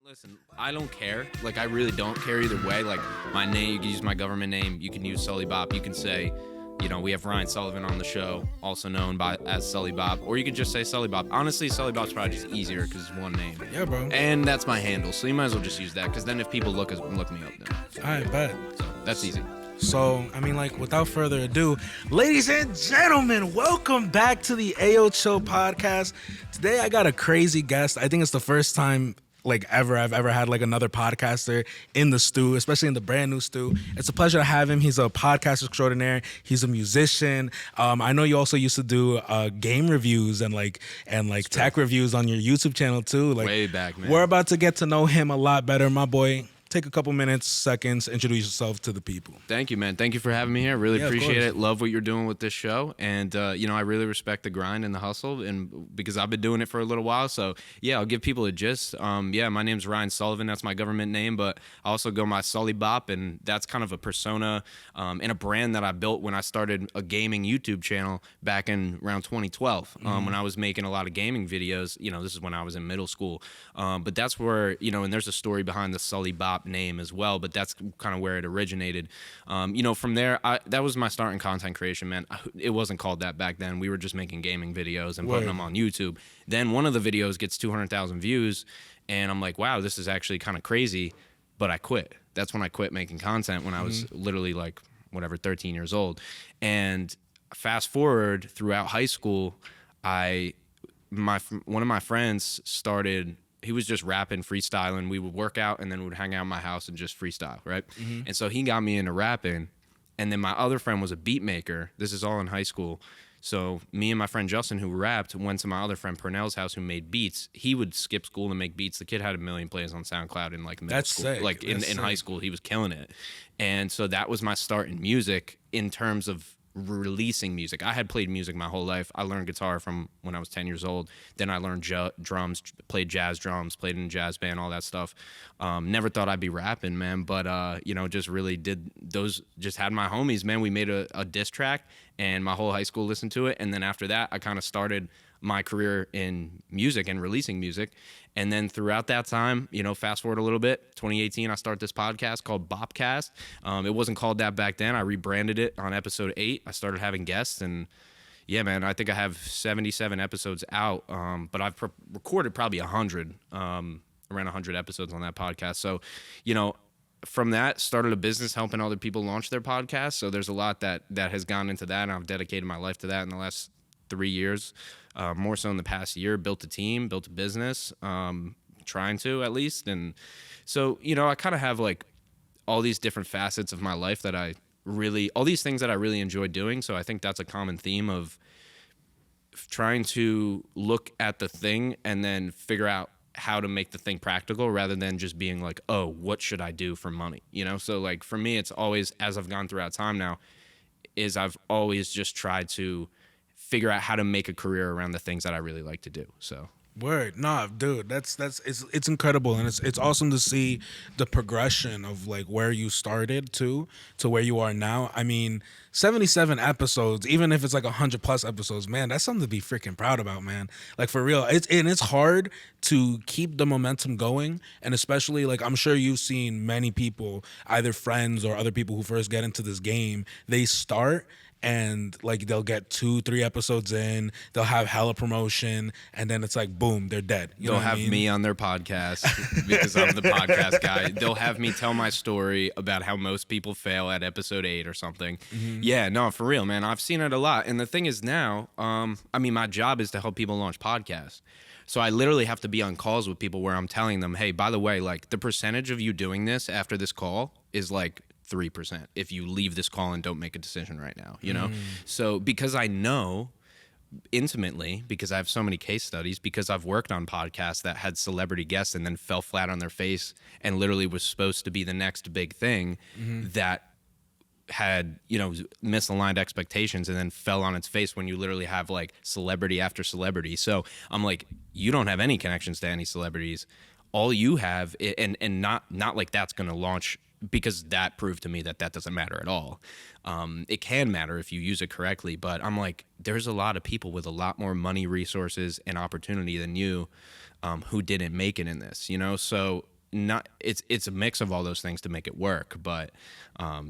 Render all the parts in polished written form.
Listen, I don't care. Like, I really don't care either way. Like, my name, you can use my government name. You can use Sully Bop. You can say, we have Ryan Sullivan on the show, also known as Sully Bop. Or you could just say Sully Bop. Honestly, Sully Bop's probably just easier because it's one name. Yeah, bro. And that's my handle. So you might as well just use that because then if people look me up then. I bet. So that's easy. So, without further ado, ladies and gentlemen, welcome back to the Ayoo Show podcast. Today, I got a crazy guest. I think it's the first time I've ever had another podcaster in the stew, especially in the brand new stew. It's a pleasure to have him. He's a podcaster extraordinaire. He's a musician. I know you also used to do game reviews and tech reviews on your YouTube channel too. Way back, man. We're about to get to know him a lot better, my boy. Take a couple minutes, seconds, introduce yourself to the people. Thank you, man. Thank you for having me here. Really appreciate it. Love what you're doing with this show. And, I really respect the grind and the hustle and because I've been doing it for a little while. So, yeah, I'll give people a gist. My name's Ryan Sullivan. That's my government name. But I also go by Sully Bop, and that's kind of a persona and a brand that I built when I started a gaming YouTube channel back in around 2012 when I was making a lot of gaming videos. This is when I was in middle school. But that's where, and there's a story behind the Sully Bop name as well, but that's kind of where it originated. From there, that was my start in content creation, man. It wasn't called that back then. We were just making gaming videos and putting them on YouTube. Then one of the videos gets 200,000 views, and I'm like, wow, this is actually kind of crazy, but I quit. That's when I quit making content when I was literally 13 years old. And fast forward throughout high school, one of my friends started. He was just rapping, freestyling. We would work out and then we'd hang out in my house and just freestyle, right? And so he got me into rapping. And then my other friend was a beat maker. This is all in high school. So me and my friend Justin, who rapped, went to my other friend Purnell's house who made beats. He would skip school to make beats. The kid had 1 million plays on SoundCloud in middle school. Sick. In high school, he was killing it. And so that was my start in music in terms of releasing music. I had played music my whole life. I learned guitar from when I was 10 years old. Then I learned drums, played jazz drums, played in a jazz band, all that stuff. Never thought I'd be rapping, man, but just really did those. Just had my homies, man. We made a diss track, and my whole high school listened to it. And then after that, I kind of started my career in music and releasing music. And then throughout that time, fast forward a little bit, 2018, I started this podcast called BOPCAST. It wasn't called that back then. I rebranded it on episode 8. I started having guests, and yeah, man, I think I have 77 episodes out, but I've recorded probably 100, around 100 episodes on that podcast. So, from that, started a business helping other people launch their podcasts. So there's a lot that has gone into that, and I've dedicated my life to that in the last 3 years. More so in the past year, built a team, built a business, trying to at least. And so, I kind of have all these different facets of my life all these things that I really enjoy doing. So I think that's a common theme of trying to look at the thing and then figure out how to make the thing practical rather than just being like, oh, what should I do for money? So for me, it's always, as I've gone throughout time now, is I've always just tried to figure out how to make a career around the things that I really like to do. So Word. Nah, dude, it's incredible, and it's awesome to see the progression of where you started to where you are now. 77 episodes, even if it's 100 plus episodes, man, that's something to be freaking proud about, man. For real. It's hard to keep the momentum going, and especially I'm sure you've seen many people, either friends or other people who first get into this game, they start and they'll get 2-3 episodes in, they'll have hella promotion, and then it's boom, they're dead. They'll have me on their podcast because I'm the podcast guy. They'll have me tell my story about how most people fail at episode 8 or something. Yeah, no, for real, man. I've seen it a lot. And the thing is now, my job is to help people launch podcasts. So I literally have to be on calls with people where I'm telling them, hey, by the way, the percentage of you doing this after this call is 3% if you leave this call and don't make a decision right now, So because I know intimately, because I have so many case studies, because I've worked on podcasts that had celebrity guests and then fell flat on their face and literally was supposed to be the next big thing that had, misaligned expectations and then fell on its face when you literally have celebrity after celebrity. So I'm you don't have any connections to any celebrities. All you have, and not that's going to launch, because that proved to me that doesn't matter at all. It can matter if you use it correctly, but I'm there's a lot of people with a lot more money, resources, and opportunity than you who didn't make it in this, So not it's a mix of all those things to make it work. But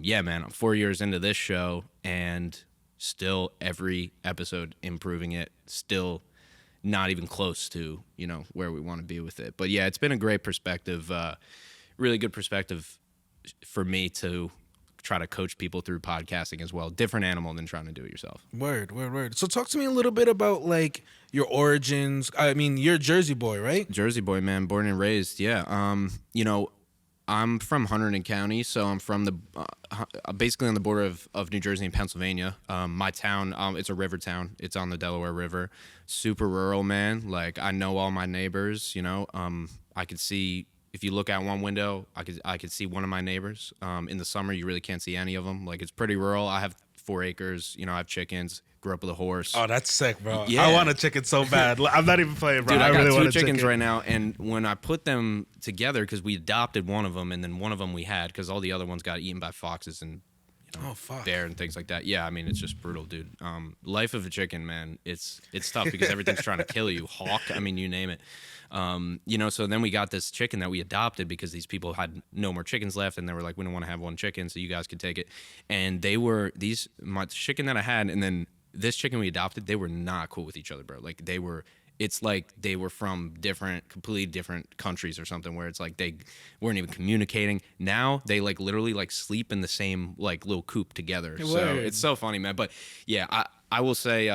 yeah, man, I'm 4 years into this show and still every episode improving it, still not even close to, you know, where we want to be with it. But yeah, it's been a great perspective, really good perspective for me to try to coach people through podcasting as well. Different animal than trying to do it yourself. Word. So talk to me a little bit about like your origins. I mean, you're a Jersey boy, right? Jersey boy, man, born and raised. Yeah. You know, I'm from Hunterdon County, so I'm from the basically on the border of New Jersey and Pennsylvania. My town, it's a river town. It's on the Delaware River. Super rural, man. Like I know all my neighbors. You know, I could see if you look out one window, I could see one of my neighbors. In the summer, you really can't see any of them. Like it's pretty rural. I have 4 acres. You know, I have chickens. Grew up with a horse. Oh, that's sick, bro. Yeah. I want a chicken so bad. I'm not even playing, bro. Dude, I got really two want a chickens chicken right now, and when I put them together, because we adopted one of them, and then one of them we had, because all the other ones got eaten by foxes and Oh, fuck. bear and things like that. Yeah, I mean, it's just brutal, dude. Life of a chicken, man, it's tough because everything's trying to kill you. Hawk, I mean, you name it. You know, so then we got this chicken that we adopted because these people had no more chickens left, and they were like, we don't want to have one chicken, so you guys could take it. And they were my chicken that I had, and then this chicken we adopted, they were not cool with each other, bro. Like it's like they were from completely different countries or something, where it's like they weren't even communicating. Now they like literally like sleep in the same like little coop together. Word. So it's so funny, man. But yeah, I will say,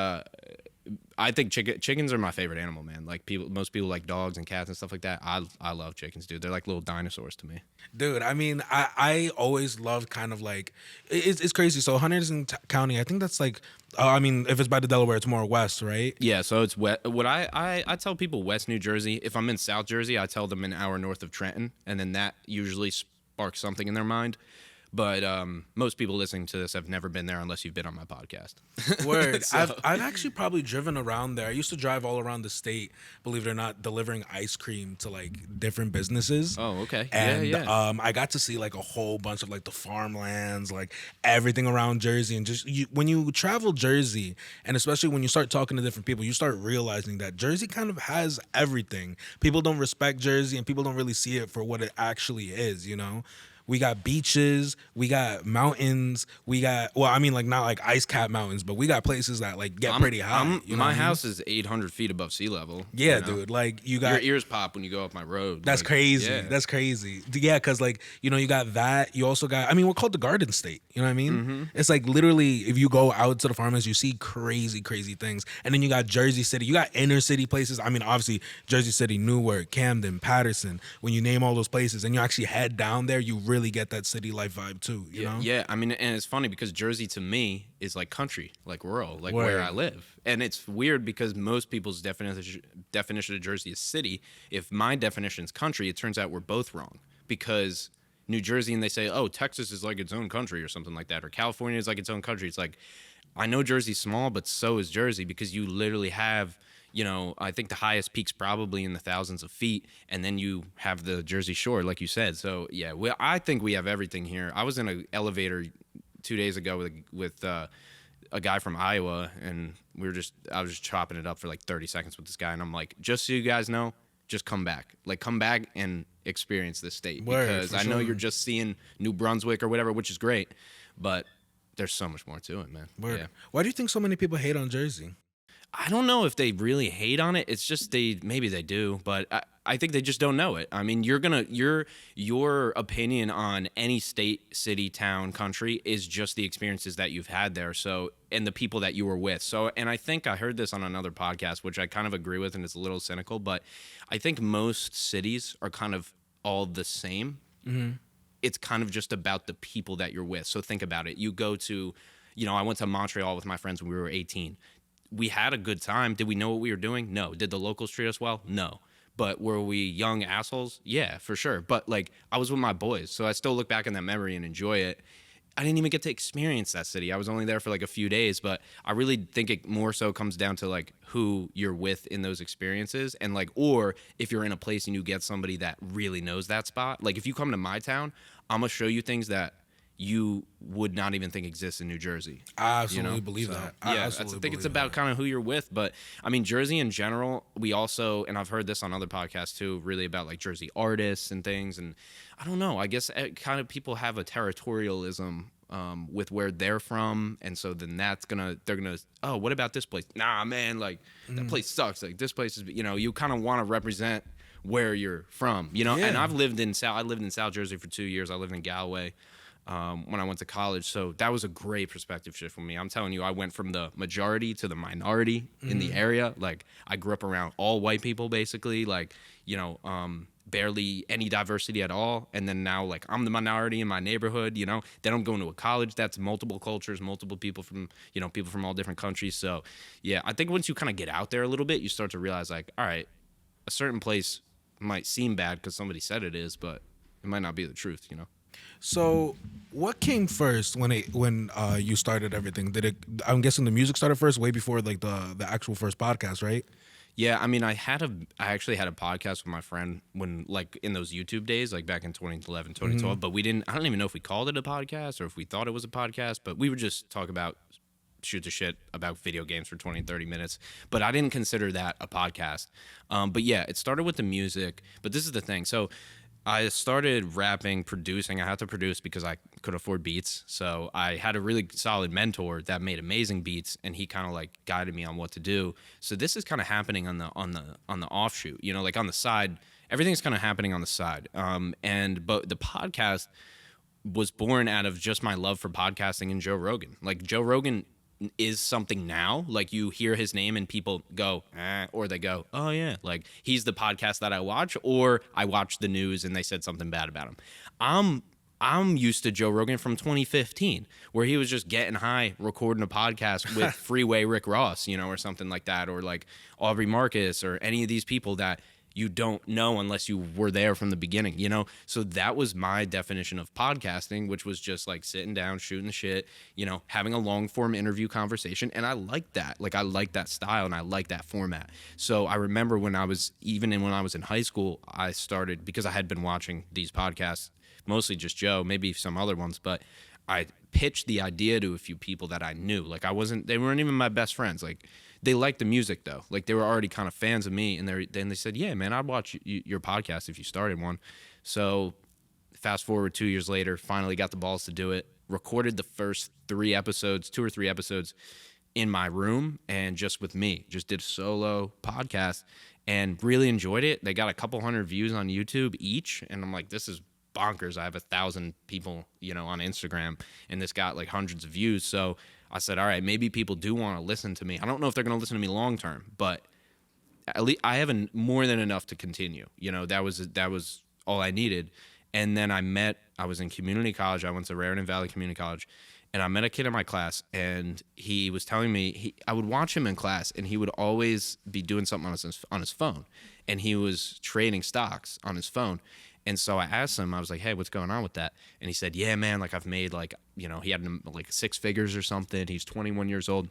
I think chickens are my favorite animal, man. Like most people like dogs and cats and stuff like that. I love chickens, dude. They're like little dinosaurs to me. Dude, I mean, I always loved kind of like it's crazy. So Hunterdon County, I think that's like, I mean, if it's by the Delaware, it's more west, right? Yeah, so it's wet. What I tell people West New Jersey. If I'm in South Jersey, I tell them an hour north of Trenton, and then that usually sparks something in their mind. But most people listening to this have never been there unless you've been on my podcast. Word. So- I've actually probably driven around there. I used to drive all around the state, believe it or not, delivering ice cream to like different businesses. Oh, okay. And Yeah. I got to see like a whole bunch of like the farmlands, like everything around Jersey. And just when you travel Jersey, and especially when you start talking to different people, you start realizing that Jersey kind of has everything. People don't respect Jersey, and people don't really see it for what it actually is, you know? We got beaches, we got mountains, we got, well, I mean, like not like ice cap mountains, but we got places that like get pretty high. You know My what I mean? house is 800 feet above sea level. Yeah, you know? dude. Like you Your got, ears pop when you go up my road. that's Like, crazy. yeah. That's crazy. Yeah, because like, you know, you got that. You also got, I mean, we're called the Garden State. You know what I mean? Mm-hmm. It's like literally, if you go out to the farmlands, you see crazy, crazy things. And then you got Jersey City. You got inner city places. I mean, obviously, Jersey City, Newark, Camden, Patterson. When you name all those places and you actually head down there, you really get that city life vibe too. You know? Yeah, I mean, and it's funny because Jersey to me is like country, like rural, like Word. where I live. And it's weird because most people's definition of Jersey is city. If my definition is country, it turns out we're both wrong because New Jersey, and they say, oh, Texas is like its own country or something like that, or California is like its own country. It's like, I know Jersey's small, but so is Jersey because you literally have, you know, I think the highest peak's probably in the thousands of feet, and then you have the Jersey Shore, like you said. So yeah, I think we have everything here. I was in an elevator 2 days ago with a guy from Iowa, and I was just chopping it up for like 30 seconds with this guy, and I'm like, just so you guys know, just come back and experience this state. Word, Because for I know sure. you're just seeing New Brunswick or whatever, which is great, but there's so much more to it, man. Word. Yeah. Why do you think so many people hate on Jersey? I don't know if they really hate on it. It's just maybe they do, but I think they just don't know it. I mean, your opinion on any state, city, town, country is just the experiences that you've had there. So, and the people that you were with. So, and I think I heard this on another podcast, which I kind of agree with, and it's a little cynical, but I think most cities are kind of all the same. Mm-hmm. It's kind of just about the people that you're with. So think about it. You go to, you know, I went to Montreal with my friends when we were 18. We had a good time. Did we know what we were doing? No. Did the locals treat us well? No. But were we young assholes? Yeah, for sure. But like, I was with my boys, so I still look back on that memory and enjoy it. I didn't even get to experience that city. I was only there for like a few days, but I really think it more so comes down to like who you're with in those experiences, and like, or if you're in a place and you get somebody that really knows that spot. Like if you come to my town, I'm gonna show you things that you would not even think exists in New Jersey. I absolutely believe So, that. I yeah, absolutely I think it's believe about that. kind of who you're with. But I mean, Jersey in general, we also, and I've heard this on other podcasts too, really about like Jersey artists and things. And I don't know, I guess kind of people have a territorialism with where they're from. And so then they're gonna, oh, what about this place? Nah, man, like that place sucks. Like this place is, you kind of want to represent where you're from, and Yeah. I lived in South Jersey for 2 years. I lived in Galway when I went to college. So that was a great perspective shift for me. I'm telling you, I went from the majority to the minority in the area. Like I grew up around all white people, basically, like, barely any diversity at all. And then now, like, I'm the minority in my neighborhood, then I'm going to a college that's multiple cultures, multiple people from, people from all different countries. So yeah, I think once you kind of get out there a little bit, you start to realize like, all right, a certain place might seem bad because somebody said it is, but it might not be the truth. So, what came first when you started everything? Did it? I'm guessing the music started first, way before like the actual first podcast, right? Yeah, I mean, I actually had a podcast with my friend when, like, in those YouTube days, like back in 2011, 2012. But I don't even know if we called it a podcast or if we thought it was a podcast, but we would just talk about shoot the shit about video games for 20, 30 minutes. But I didn't consider that a podcast. But yeah, it started with the music. But this is the thing. So I started rapping, producing. I had to produce because I could afford beats. So I had a really solid mentor that made amazing beats, and he kind of like guided me on what to do. So this is kind of happening on the offshoot, like on the side. Everything's kind of happening on the side. But the podcast was born out of just my love for podcasting and Joe Rogan. Like Joe Rogan is something now. Like you hear his name and people go, or they go, oh yeah, like he's the podcast that I watch, or I watch the news and they said something bad about him. I'm used to Joe Rogan from 2015, where he was just getting high, recording a podcast with Freeway Rick Ross, or something like that, or like Aubrey Marcus, or any of these people that you don't know unless you were there from the beginning, So that was my definition of podcasting, which was just like sitting down, shooting the shit, having a long form interview conversation. And I like that. Like I like that style and I like that format. So I remember when I was in high school, I started, because I had been watching these podcasts, mostly just Joe, maybe some other ones, but I pitched the idea to a few people that I knew. Like they weren't even my best friends. Like they liked the music though. Like they were already kind of fans of me, and then they said, "Yeah, man, I'd watch your podcast if you started one." So fast forward 2 years later, finally got the balls to do it. Recorded the first 2 or 3 episodes in my room and just with me. Just did a solo podcast and really enjoyed it. They got a couple hundred views on YouTube each, and I'm like, this is bonkers. I have 1,000 people, on Instagram, and this got like hundreds of views. So I said, all right, maybe people do want to listen to me. I don't know if they're going to listen to me long term, but at least I have more than enough to continue. That was all I needed. And then I was in community college. I went to Raritan Valley Community College, and I met a kid in my class, and he was telling me I would watch him in class, and he would always be doing something on his phone, and he was trading stocks on his phone. And so I asked him, I was like, hey, what's going on with that? And he said, yeah, man, like I've made like, he had like 6 figures or something. He's 21 years old.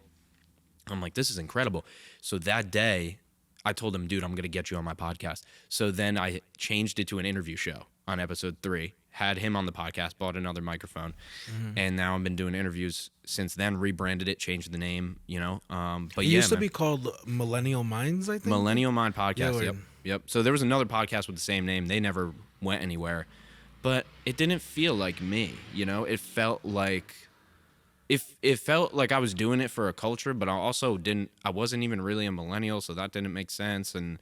I'm like, this is incredible. So that day I told him, dude, I'm going to get you on my podcast. So then I changed it to an interview show on episode 3, had him on the podcast, bought another microphone. And now I've been doing interviews since then, rebranded it, changed the name, but It used to be called Millennial Minds, I think. Millennial Mind Podcast. Yeah, Yep. So there was another podcast with the same name. They never went anywhere, but it didn't feel like me. It felt like it felt like I was doing it for a culture, but I wasn't even really a millennial, so that didn't make sense. And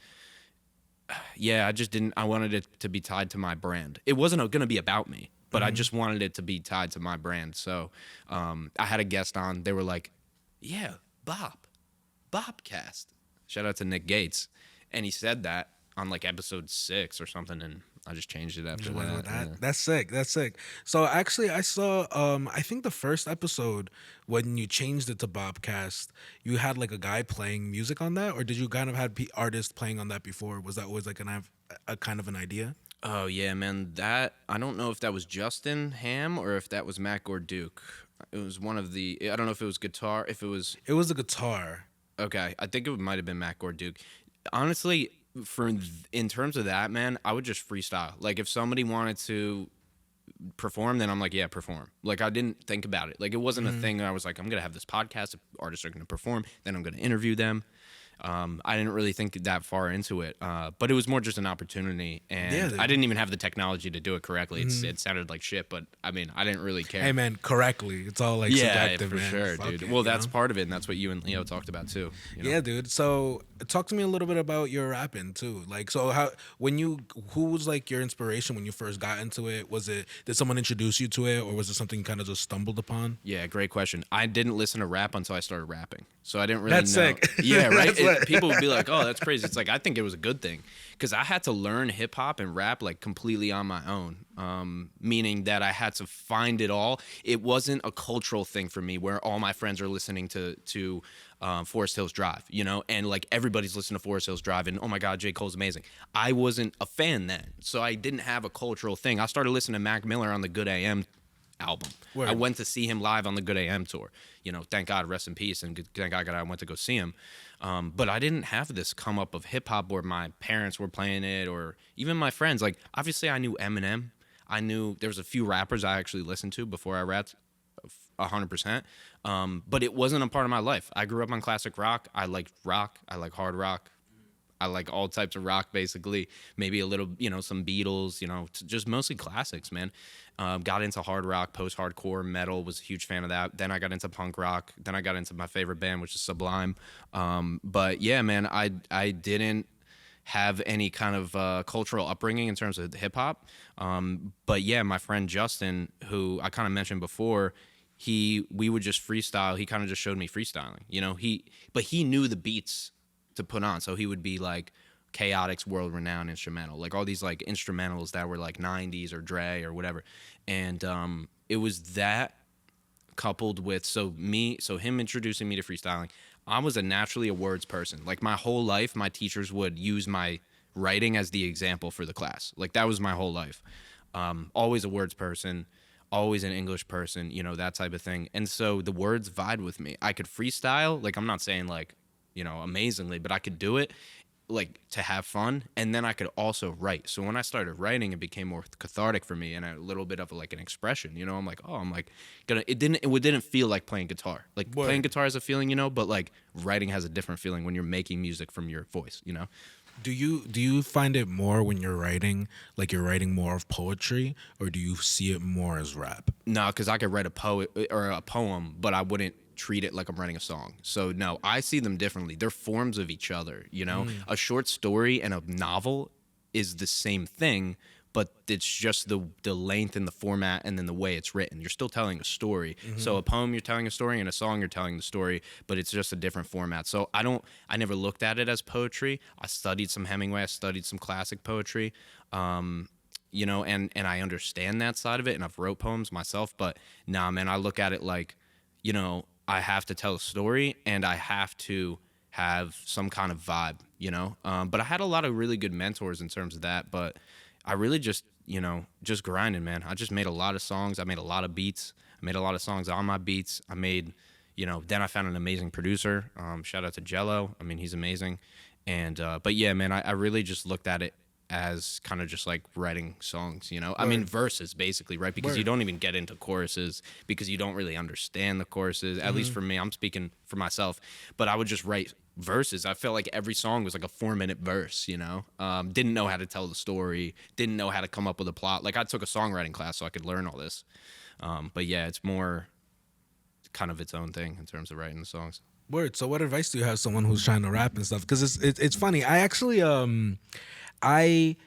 yeah, I wanted it to be tied to my brand. It wasn't going to be about me, but I just wanted it to be tied to my brand. So I had a guest on. They were like, yeah, BOPCAST. Shout out to Nick Gates. And he said that on like episode 6 or something, and I just changed it after that. Yeah. That's sick. That's sick. So actually, I saw. I think the first episode when you changed it to Bobcast, you had like a guy playing music on that, or did you kind of had artists playing on that before? Was that always like a kind of an idea? Oh yeah, man. That I don't know if that was Justin Ham or if that was Matt Gorduke. It was one of the. I don't know if it was guitar. If it was. It was a guitar. Okay, I think it might have been Matt Gorduke. Honestly, in terms of that, man, I would just freestyle. Like if somebody wanted to perform, then I'm like, yeah, perform. Like I didn't think about it. Like it wasn't a thing. I was like, I'm gonna have this podcast. Artists are gonna perform. Then I'm gonna interview them. I didn't really think that far into it, but it was more just an opportunity, Yeah, and dude. I didn't even have the technology to do it correctly. It sounded like shit, but I mean, I didn't really care. Hey man, correctly. It's all like Yeah, subjective, for man. sure, Fuck dude. it, Well, you that's know? part of it, and that's what you and Leo talked about too. You know? Yeah, dude. So talk to me a little bit about your rapping too. Like, so who was like your inspiration when you first got into it? Did someone introduce you to it, or was it something you kind of just stumbled upon? Yeah, great question. I didn't listen to rap until I started rapping, so I didn't really That's know. sick. Yeah, right. That's lit. People would be like, "Oh, that's crazy." It's like I think it was a good thing because I had to learn hip hop and rap like completely on my own. Meaning that I had to find it all. It wasn't a cultural thing for me where all my friends are listening to Forest Hills Drive, you know, and like everybody's listening to Forest Hills Drive, and oh my God, J. Cole's amazing. I wasn't a fan then, so I didn't have a cultural thing. I started listening to Mac Miller on the Good AM album. Word. I went to see him live on the Good AM tour. You know, thank God, rest in peace, and thank God I went to go see him. But I didn't have this come up of hip hop where my parents were playing it, or even my friends. Like, obviously, I knew Eminem. I knew there was a few rappers I actually listened to before I rapped 100%. But it wasn't a part of my life. I grew up on classic rock. I like rock. I like hard rock. I like all types of rock, basically. Maybe a little, you know, some Beatles, you know, just mostly classics, man. Got into hard rock, post-hardcore, metal, was a huge fan of that. Then I got into punk rock. Then I got into my favorite band, which is Sublime. But yeah, man, I didn't have any kind of cultural upbringing in terms of hip hop. But yeah, my friend Justin, who I kind of mentioned before, we would just freestyle. He kind of just showed me freestyling, you know. But he knew the beats to put on, so he would be like Chaotic's world renowned instrumental, like all these like instrumentals that were like 90s or Dre or whatever. And it was that coupled with him introducing me to freestyling. I was naturally a words person. Like my whole life, my teachers would use my writing as the example for the class. Like that was my whole life. Always a words person, always an English person, you know, that type of thing. And so the words vibe with me. I could freestyle. Like I'm not saying like, you know, amazingly, but I could do it like to have fun, and then I could also write. So when I started writing, it became more cathartic for me and a little bit of like an expression, you know. I'm like, it didn't feel like playing guitar. Like Word. playing guitar is a feeling, you know, but like writing has a different feeling when you're making music from your voice, you know. Do you find it more when you're writing, like you're writing more of poetry, or do you see it more as rap? No, because I could write a poet or a poem, but I wouldn't treat it like I'm writing a song. So no, I see them differently. They're forms of each other, you know? A short story and a novel is the same thing, but it's just the length and the format and then the way it's written. You're still telling a story. So a poem, you're telling a story, and a song, you're telling the story, but it's just a different format. So I never looked at it as poetry. I studied some Hemingway. I studied some classic poetry. You know, and I understand that side of it, and I've wrote poems myself, but nah, man, I look at it like, you know, I have to tell a story and I have to have some kind of vibe, you know? But I had a lot of really good mentors in terms of that, but I really just, you know, just grinding, man. I just made a lot of songs. I made a lot of beats. I made a lot of songs on my beats. I made, you know, then I found an amazing producer. Shout out to Jello. I mean, he's amazing. And, but yeah, man, I really just looked at it as kind of just like writing songs, you know? I mean, verses basically, right? Because you don't even get into choruses because you don't really understand the choruses. At least for me, I'm speaking for myself, but I would just write verses. I felt like every song was like a 4-minute verse, you know? Didn't know how to tell the story, didn't know how to come up with a plot. Like I took a songwriting class so I could learn all this. But yeah, it's more kind of its own thing in terms of writing the songs. Word. So what advice do you have someone who's trying to rap and stuff? Because it's funny. I actually I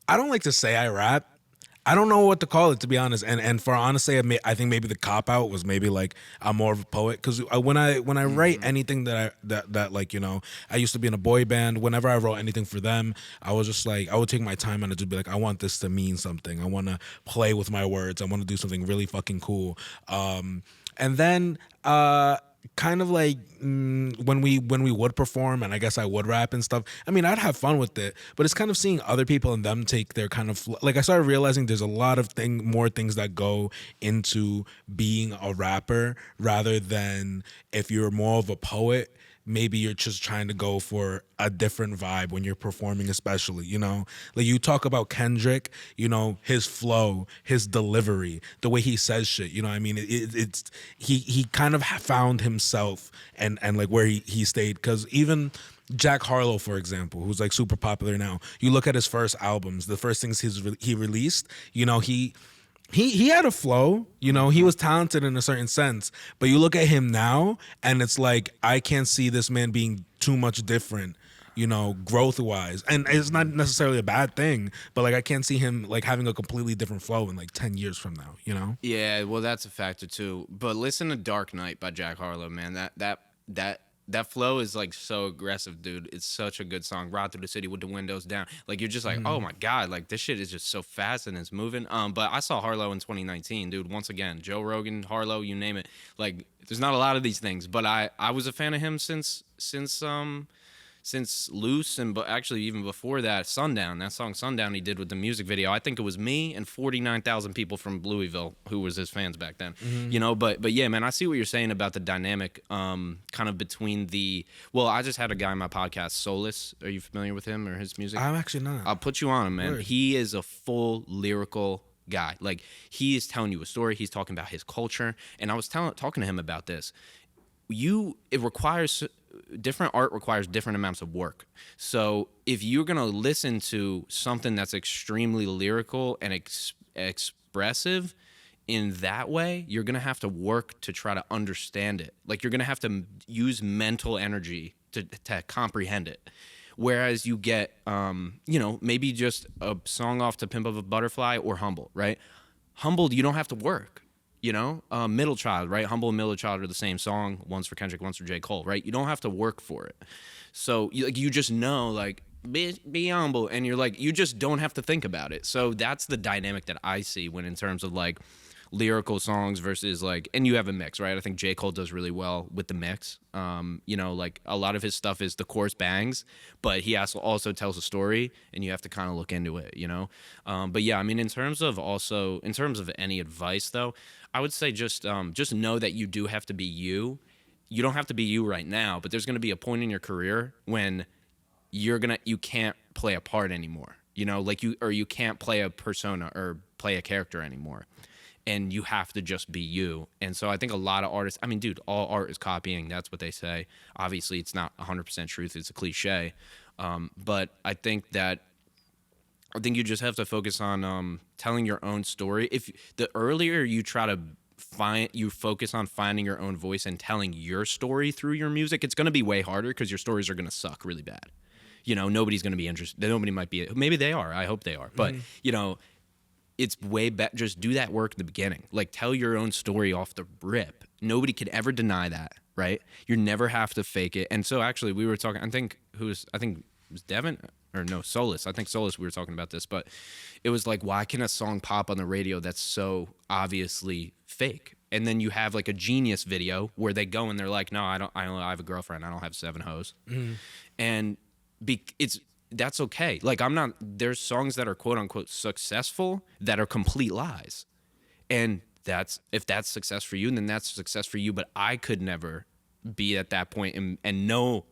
don't like to say I rap. I don't know what to call it, to be honest. And for honestly, I think maybe the cop out was maybe like I'm more of a poet, because when I write anything that like, you know, I used to be in a boy band. Whenever I wrote anything for them, I was just like, I would take my time and I'd just be like, I want this to mean something. I want to play with my words. I want to do something really fucking cool. And then kind of like when we would perform, and I guess I would rap and stuff, I mean, I'd have fun with it, but it's kind of seeing other people and them take their kind of like, I started realizing there's a lot of more things that go into being a rapper, rather than if you're more of a poet, maybe you're just trying to go for a different vibe when you're performing, especially, you know? Like you talk about Kendrick, you know, his flow, his delivery, the way he says shit, you know what I mean? It's he kind of found himself and like where he stayed, because even Jack Harlow, for example, who's like super popular now, you look at his first albums, the first things he released, you know, he had a flow, you know, he was talented in a certain sense, but you look at him now and it's like I can't see this man being too much different, you know, growth wise. And it's not necessarily a bad thing, but like I can't see him like having a completely different flow in like 10 years from now, you know? Yeah, well, that's a factor too. But listen to "Dark Knight" by Jack Harlow, man. That flow is like so aggressive, dude. It's such a good song. Ride through the city with the windows down. Like you're just like, oh my god, like this shit is just so fast and it's moving. But I saw Harlow in 2019, dude. Once again, Joe Rogan, Harlow, you name it. Like there's not a lot of these things, but I was a fan of him since Loose, and but actually even before that, Sundown. That song Sundown he did with the music video. I think it was me and 49,000 people from Louisville who was his fans back then. You know, but yeah, man, I see what you're saying about the dynamic kind of between the well, I just had a guy on my podcast, Solus. Are you familiar with him or his music? I'm actually not. I'll put you on him, man. Word. He is a full lyrical guy. Like he is telling you a story. He's talking about his culture, and I was talking to him about this. It requires different art requires different amounts of work. So if you're gonna listen to something that's extremely lyrical and expressive in that way, you're gonna have to work to try to understand it. Like you're gonna have to use mental energy to comprehend it. Whereas you get, you know, maybe just a song off to Pimp of a Butterfly or Humble, right? Humbled, you don't have to work. You know, Middle Child, right? Humble and Middle Child are the same song. One's for Kendrick, one's for J. Cole, right? You don't have to work for it. So you just know, like, be humble. And you're like, you just don't have to think about it. So that's the dynamic that I see when in terms of like lyrical songs versus like, and you have a mix, right? I think J. Cole does really well with the mix. You know, like a lot of his stuff is the chorus bangs, but he also tells a story and you have to kind of look into it, you know? But yeah, I mean, in terms of any advice though, I would say just know that you do have to be you. You don't have to be you right now, but there's going to be a point in your career when you can't play a part anymore. You know, like you can't play a persona or play a character anymore. And you have to just be you. And so I think a lot of artists, I mean, dude, all art is copying. That's what they say. Obviously, it's not 100% truth. It's a cliche. But I think you just have to focus on telling your own story. If the earlier you focus on finding your own voice and telling your story through your music, it's going to be way harder because your stories are going to suck really bad. You know, nobody's going to be interested. Nobody might be. Maybe they are. I hope they are. But, you know, it's way better. Just do that work at the beginning. Like, tell your own story off the rip. Nobody could ever deny that, right? You never have to fake it. And so, actually, we were talking. I think it was Devin or no Solus. I think Solus. We were talking about this, but it was like, why can a song pop on the radio that's so obviously fake? And then you have like a Genius video where they go and they're like, no, I have a girlfriend. I don't have 7 hoes, and that's okay. Like there's songs that are quote unquote successful that are complete lies. And if that's success for you, then that's success for you. But I could never be at that point and know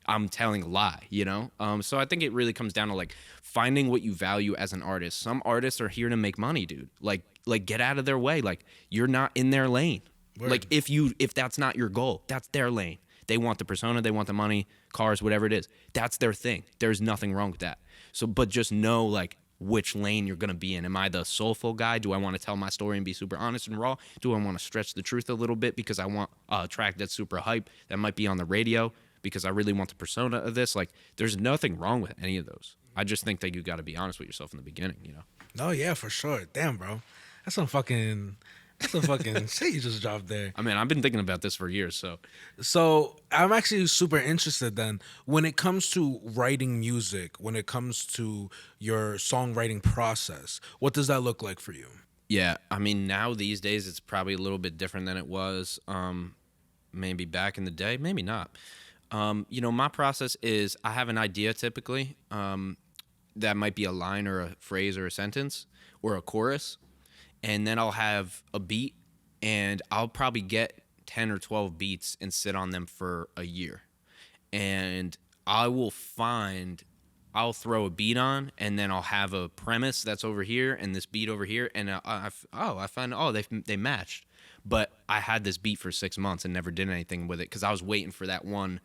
I'm telling a lie, you know? So I think it really comes down to like finding what you value as an artist. Some artists are here to make money, dude. Like get out of their way. Like you're not in their lane. Word. Like if that's not your goal, that's their lane. They want the persona, they want the money, cars, whatever it is. That's their thing. There's nothing wrong with that. So, but just know like which lane you're gonna be in. Am I the soulful guy? Do I want to tell my story and be super honest and raw? Do I want to stretch the truth a little bit because I want a track that's super hype that might be on the radio because I really want the persona of this? Like, there's nothing wrong with any of those. I just think that you got to be honest with yourself in the beginning, you know? Oh yeah, for sure. Damn, bro, that's some fucking shit you just dropped there. I mean, I've been thinking about this for years, So I'm actually super interested then when it comes to writing music, when it comes to your songwriting process, what does that look like for you? Yeah, I mean, now these days it's probably a little bit different than it was maybe back in the day, maybe not. You know, my process is I have an idea typically that might be a line or a phrase or a sentence or a chorus. And then I'll have a beat, and I'll probably get 10 or 12 beats and sit on them for a year. and I'll throw a beat on, and then I'll have a premise that's over here and this beat over here, and I find they matched, but I had this beat for 6 months and never did anything with it because I was waiting for that one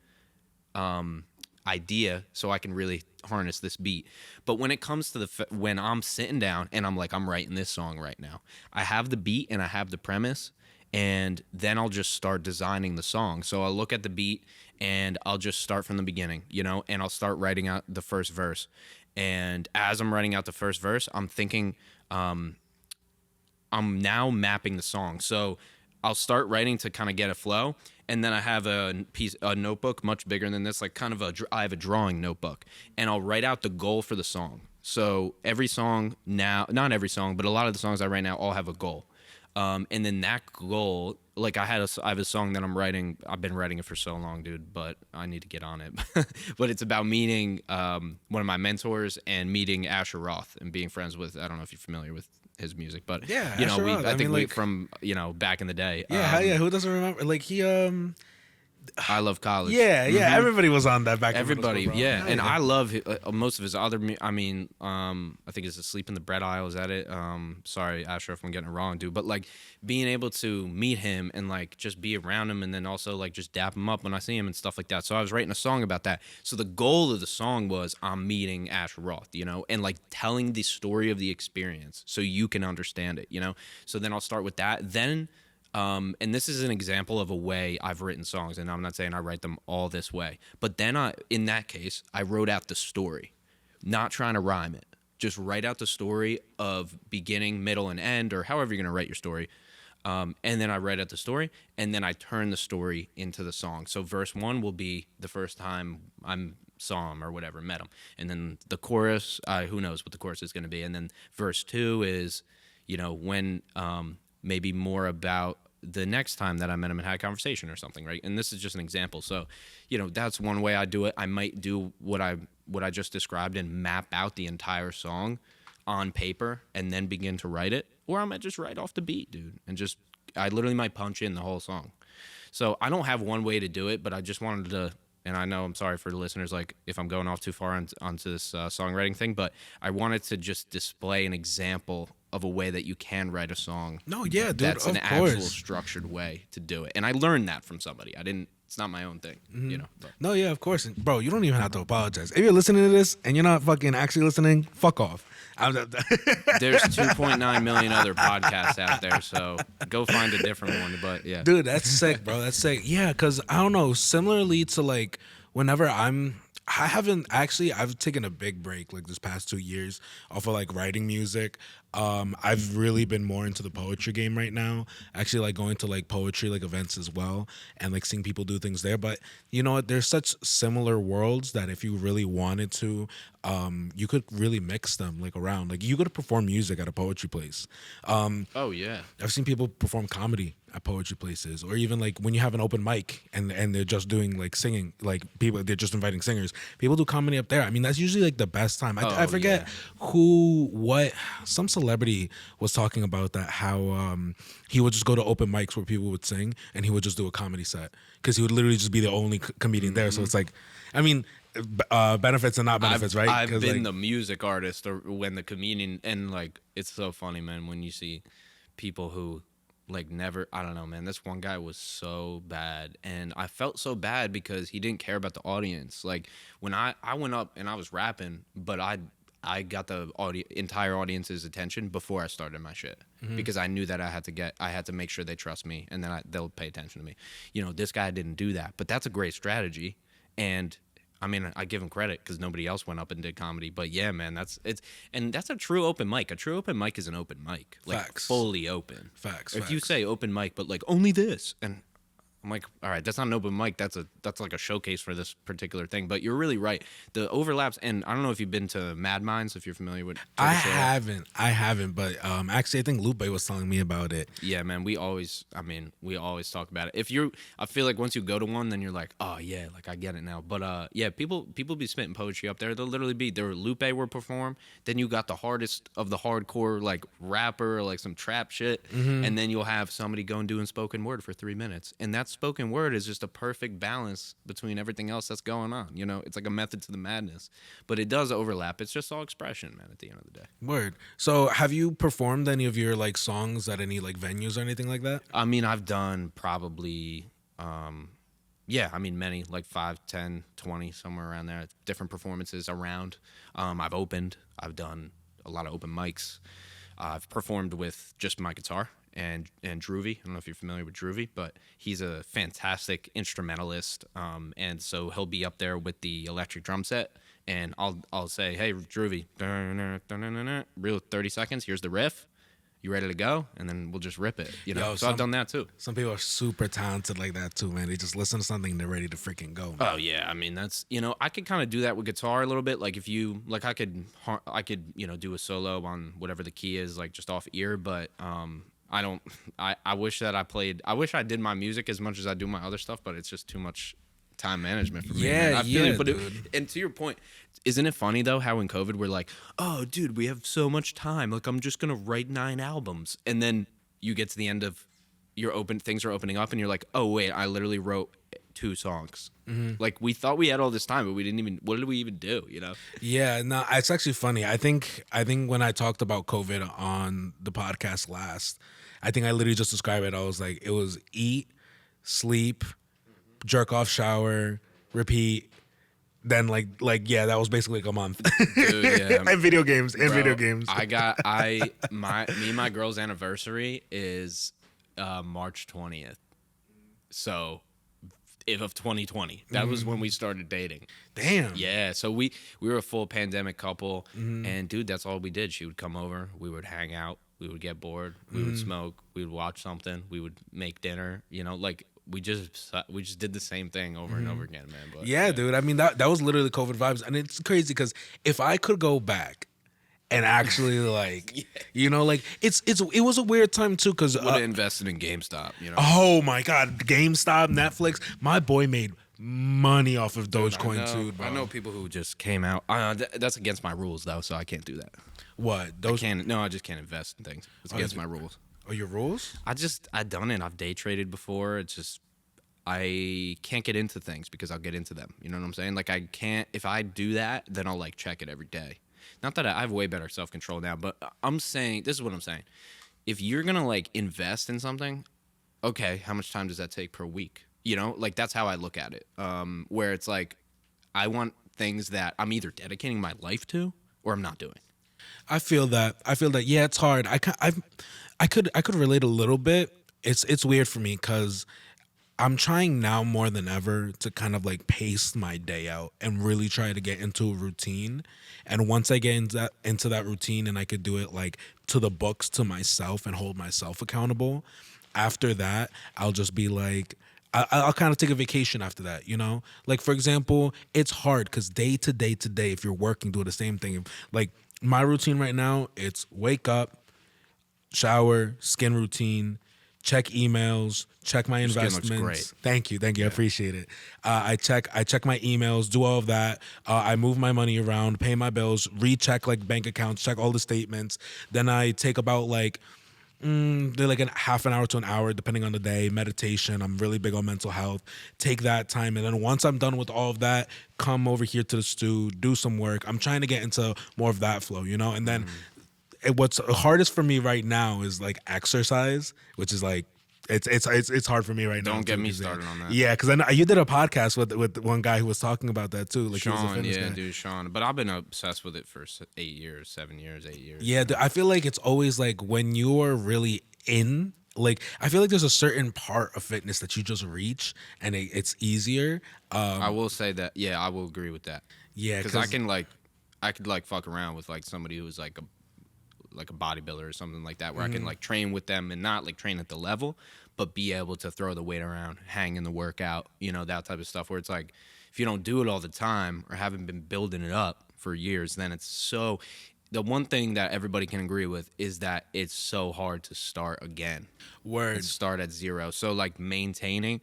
idea so I can really harness this beat. But when it comes to when I'm sitting down and I'm like, I'm writing this song right now, I have the beat and I have the premise, and then I'll just start designing the song. So I'll look at the beat and I'll just start from the beginning, and I'll start writing out the first verse. And as I'm writing out the first verse, I'm thinking, I'm now mapping the song. So I'll start writing to kind of get a flow, and then I have a notebook much bigger than this, like I have a drawing notebook, and I'll write out the goal for the song. So every song now, not every song, but a lot of the songs I write now all have a goal. And then that goal, like I have a song that I'm writing. I've been writing it for so long, dude, but I need to get on it. But it's about meeting one of my mentors and meeting Asher Roth and being friends with. I don't know if you're familiar with his music, but Yeah, Asher Roth. I think like, from back in the day. Yeah, hell yeah. Who doesn't remember? Like he I Love College. Yeah, everybody was on that back. Everybody, yeah. And yeah. I love most of his other. I think it's "Asleep in the Bread Aisle." Is that it? Sorry, Asher, if I'm getting it wrong, dude. But like being able to meet him and like just be around him, and then also like just dap him up when I see him and stuff like that. So I was writing a song about that. So the goal of the song was I'm meeting Asher Roth, and like telling the story of the experience so you can understand it, So then I'll start with that. Then. And this is an example of a way I've written songs, and I'm not saying I write them all this way. But then in that case, I wrote out the story, not trying to rhyme it. Just write out the story of beginning, middle, and end, or however you're going to write your story. And then I write out the story, and then I turn the story into the song. So verse 1 will be the first time I saw him or whatever, met him. And then the chorus, who knows what the chorus is going to be. And then verse 2 is, when maybe more about the next time that I met him and had a conversation or something, right? And this is just an example. So, that's one way I do it. I might do what I just described and map out the entire song on paper and then begin to write it. Or I might just write off the beat, dude, and I literally might punch in the whole song. So I don't have one way to do it, but I just wanted to, and I know I'm sorry for the listeners, like if I'm going off too far onto this songwriting thing, but I wanted to just display an example of a way that you can write a song. No, yeah, dude, that's an of course. actual structured way to do it. And I learned that from somebody. It's not my own thing, But. No, yeah, of course. And, bro, you don't even have to apologize. If you're listening to this and you're not fucking actually listening, fuck off. There's 2.9 million other podcasts out there, so go find a different one. But yeah. Dude, that's sick, bro. That's sick. Yeah, because I don't know, similarly to like whenever I've taken a big break like this past 2 years off of like writing music. I've really been more into the poetry game right now. Actually, like going to like poetry like events as well, and like seeing people do things there. But you know what? There's such similar worlds that if you really wanted to, you could really mix them like around. Like you could perform music at a poetry place. Oh yeah. I've seen people perform comedy at poetry places, or even like when you have an open mic and they're just doing like singing, like they're just inviting singers. People do comedy up there. I mean, that's usually like the best time. I forget some celebrity was talking about that, how he would just go to open mics where people would sing and he would just do a comedy set because he would literally just be the only comedian there. So it's like, I mean, benefits and not benefits, right? I've been like, the music artist or when the comedian, and like it's so funny, man, when you see people who like never, I don't know, man, this one guy was so bad, and I felt so bad because he didn't care about the audience. Like when I went up and I was rapping, but I got the entire audience's attention before I started my shit, because I knew that I had to make sure they trust me, and then they'll pay attention to me. This guy didn't do that, but that's a great strategy. And I mean, I give him credit because nobody else went up and did comedy. But yeah, man, that's a true open mic. A true open mic is an open mic, like Facts. fully open. Facts. If you say open mic, but like only this, and I'm like, all right, that's not an open mic. That's like a showcase for this particular thing. But you're really right. The overlaps, and I don't know if you've been to Mad Minds, if you're familiar with. I haven't, but actually, I think Lupe was telling me about it. Yeah, man, we always talk about it. I feel like once you go to one, then you're like, oh yeah, like I get it now. But yeah, people be spitting poetry up there. They'll literally be there. Lupe will perform. Then you got the hardest of the hardcore like rapper, or like some trap shit, and then you'll have somebody going doing spoken word for 3 minutes, and that's spoken word is just a perfect balance between everything else that's going on. You know, it's like a method to the madness, but it does overlap. It's just all expression, man, at the end of the day. Word. So have you performed any of your like songs at any like venues or anything like that? I mean, I've done probably, yeah, I mean, many, like 5, 10, 20, somewhere around there, different performances around. I've opened, I've done a lot of open mics. I've performed with just my guitar and Droovy. I don't know if you're familiar with Droovy, but he's a fantastic instrumentalist. And so he'll be up there with the electric drum set, and I'll say, hey, Droovy, real 30 seconds, here's the riff. You ready to go? And then we'll just rip it. You know, so I've done that too. Some people are super talented like that too, man. They just listen to something and they're ready to freaking go, man. Oh yeah, I mean that's, you know, I could kind of do that with guitar a little bit. Like if you like, I could you know, do a solo on whatever the key is, like just off ear. But I don't. I wish that I played. I wish I did my music as much as I do my other stuff, but it's just too much time management for me. Yeah, man. I feel yeah, it, but dude. and to your point, isn't it funny though how in COVID we're like, oh, dude, we have so much time. Like I'm just gonna write 9 albums, and then you get to the end of things are opening up, and you're like, oh wait, I literally wrote 2 songs. Like we thought we had all this time, but we didn't even. What did we even do? You know? Yeah, no, it's actually funny. I think when I talked about COVID on the podcast last, I think I literally just described it. I was like, it was eat, sleep, jerk off, shower, repeat. Then like yeah, that was basically like a month. Dude, yeah. And video games. Me and my girl's anniversary is March 20th. So of 2020. That was when we started dating. Damn. Yeah. So we were a full pandemic couple, and dude, that's all we did. She would come over, we would hang out, we would get bored, we would smoke, we would watch something, we would make dinner, you know, like we just did the same thing over and over again, man. But Yeah, dude. I mean, that was literally COVID vibes, and it's crazy because if I could go back and actually like, you know, like it was a weird time too because would have invested in GameStop, you know. oh my God, GameStop, Netflix. My boy made money off of Dogecoin too, bro. I know people who just came out. That's against my rules though, so I can't do that. What? I just can't invest in things. It's against my rules. Are your rules? I've done it. I've day traded before. It's just I can't get into things because I'll get into them. You know what I'm saying? Like I can't. If I do that, then I'll like check it every day. Not that I have way better self control now, but I'm saying this is what I'm saying. If you're gonna like invest in something, okay, how much time does that take per week? You know, like that's how I look at it. Where it's like I want things that I'm either dedicating my life to or I'm not doing. I feel that. Yeah, it's hard. I could relate a little bit. It's weird for me because I'm trying now more than ever to kind of like pace my day out and really try to get into a routine. And once I get into that routine and I could do it like to the books to myself and hold myself accountable, after that I'll just be like I'll kind of take a vacation after that, you know? Like for example, it's hard because day to day, if you're working, do the same thing. Like my routine right now, it's wake up, shower, skin routine, check emails, check my investments. Skin looks great. Thank you, I appreciate it. I check my emails, do all of that. I move my money around, pay my bills, recheck like bank accounts, check all the statements. Then I take about like they're like a half an hour to an hour depending on the day, meditation. I'm really big on mental health. Take that time, and then once I'm done with all of that, come over here to the stew, do some work. I'm trying to get into more of that flow, you know? And then what's hardest for me right now is like exercise, which is like it's hard for me right now. Don't get me started on that. Yeah, because I know you did a podcast with one guy who was talking about that too. Like Sean, he was a fitness guy. Sean. But I've been obsessed with it for 8 years, 7 years, 8 years. Yeah, I feel like it's always like when you are really in, like I feel like there's a certain part of fitness that you just reach and it's easier. I will say that. Yeah, I will agree with that. Yeah, because I could like fuck around with like somebody who's like a bodybuilder or something like that, where I can like train with them and not like train at the level, but be able to throw the weight around, hang in the workout, you know, that type of stuff, where it's like if you don't do it all the time or haven't been building it up for years, then it's so. The one thing that everybody can agree with is that it's so hard to start again. Word. And start at zero. So like maintaining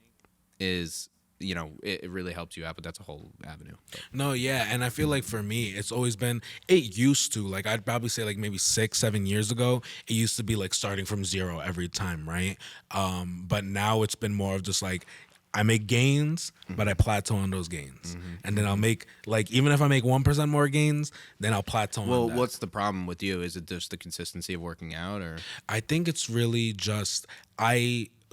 is it really helps you out. But that's a whole avenue. But No, yeah, and I feel like for me, it's always been. It used to, like, I'd probably say like maybe 6, 7 years ago, it used to be like starting from zero every time, right? But now it's been more of just like I make gains, but I plateau on those gains, and then I'll make like even if I make 1% more gains, then I'll plateau well, on that. what's the problem with you? Is it just the consistency of working out, or I think it's really just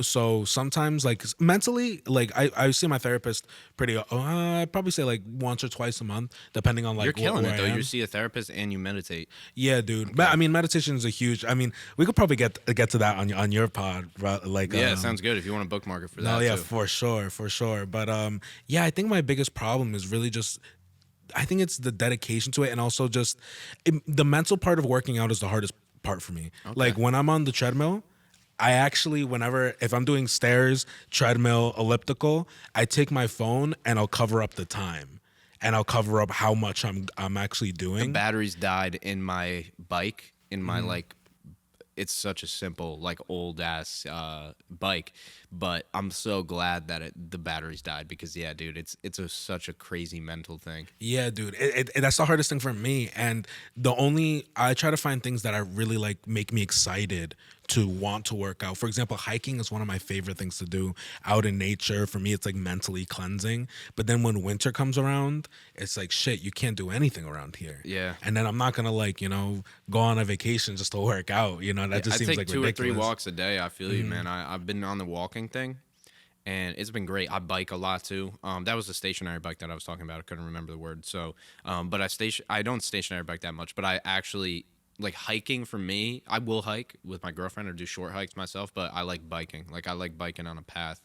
so sometimes like mentally like I see my therapist pretty I'd probably say like once or twice a month depending on you're like killing where it I though? am. You see a therapist and you meditate. Yeah, dude. But I mean meditation is a huge I mean we could probably get to that on your pod right? Like Yeah, it sounds good. If you want to bookmark it for no that yeah too. for sure but yeah I think my biggest problem is really just I think it's the dedication to it and also just the mental part of working out is the hardest part for me. Like when I'm on the treadmill, I actually whenever if I'm doing stairs, treadmill, elliptical, I take my phone and I'll cover up the time and I'll cover up how much I'm actually doing. Batteries died in my bike in my like it's such a simple like old ass bike, but I'm so glad that the batteries died because yeah, dude, it's such a crazy mental thing. Yeah, dude. That's the hardest thing for me. And I try to find things that I really like make me excited to want to work out. For example, hiking is one of my favorite things to do out in nature. For me, it's like mentally cleansing. But then when winter comes around, it's like, shit, you can't do anything around here. Yeah. And then I'm not going to like, go on a vacation just to work out. That just I seems take like 2 or 3 ridiculous. walks a day. I feel you, man. I've been on the walking thing, and it's been great. I bike a lot too. That was the stationary bike that I was talking about. I couldn't remember the word. So, but I don't stationary bike that much, but I actually like hiking. For me, I will hike with my girlfriend or do short hikes myself. But I like biking. Like I like biking on a path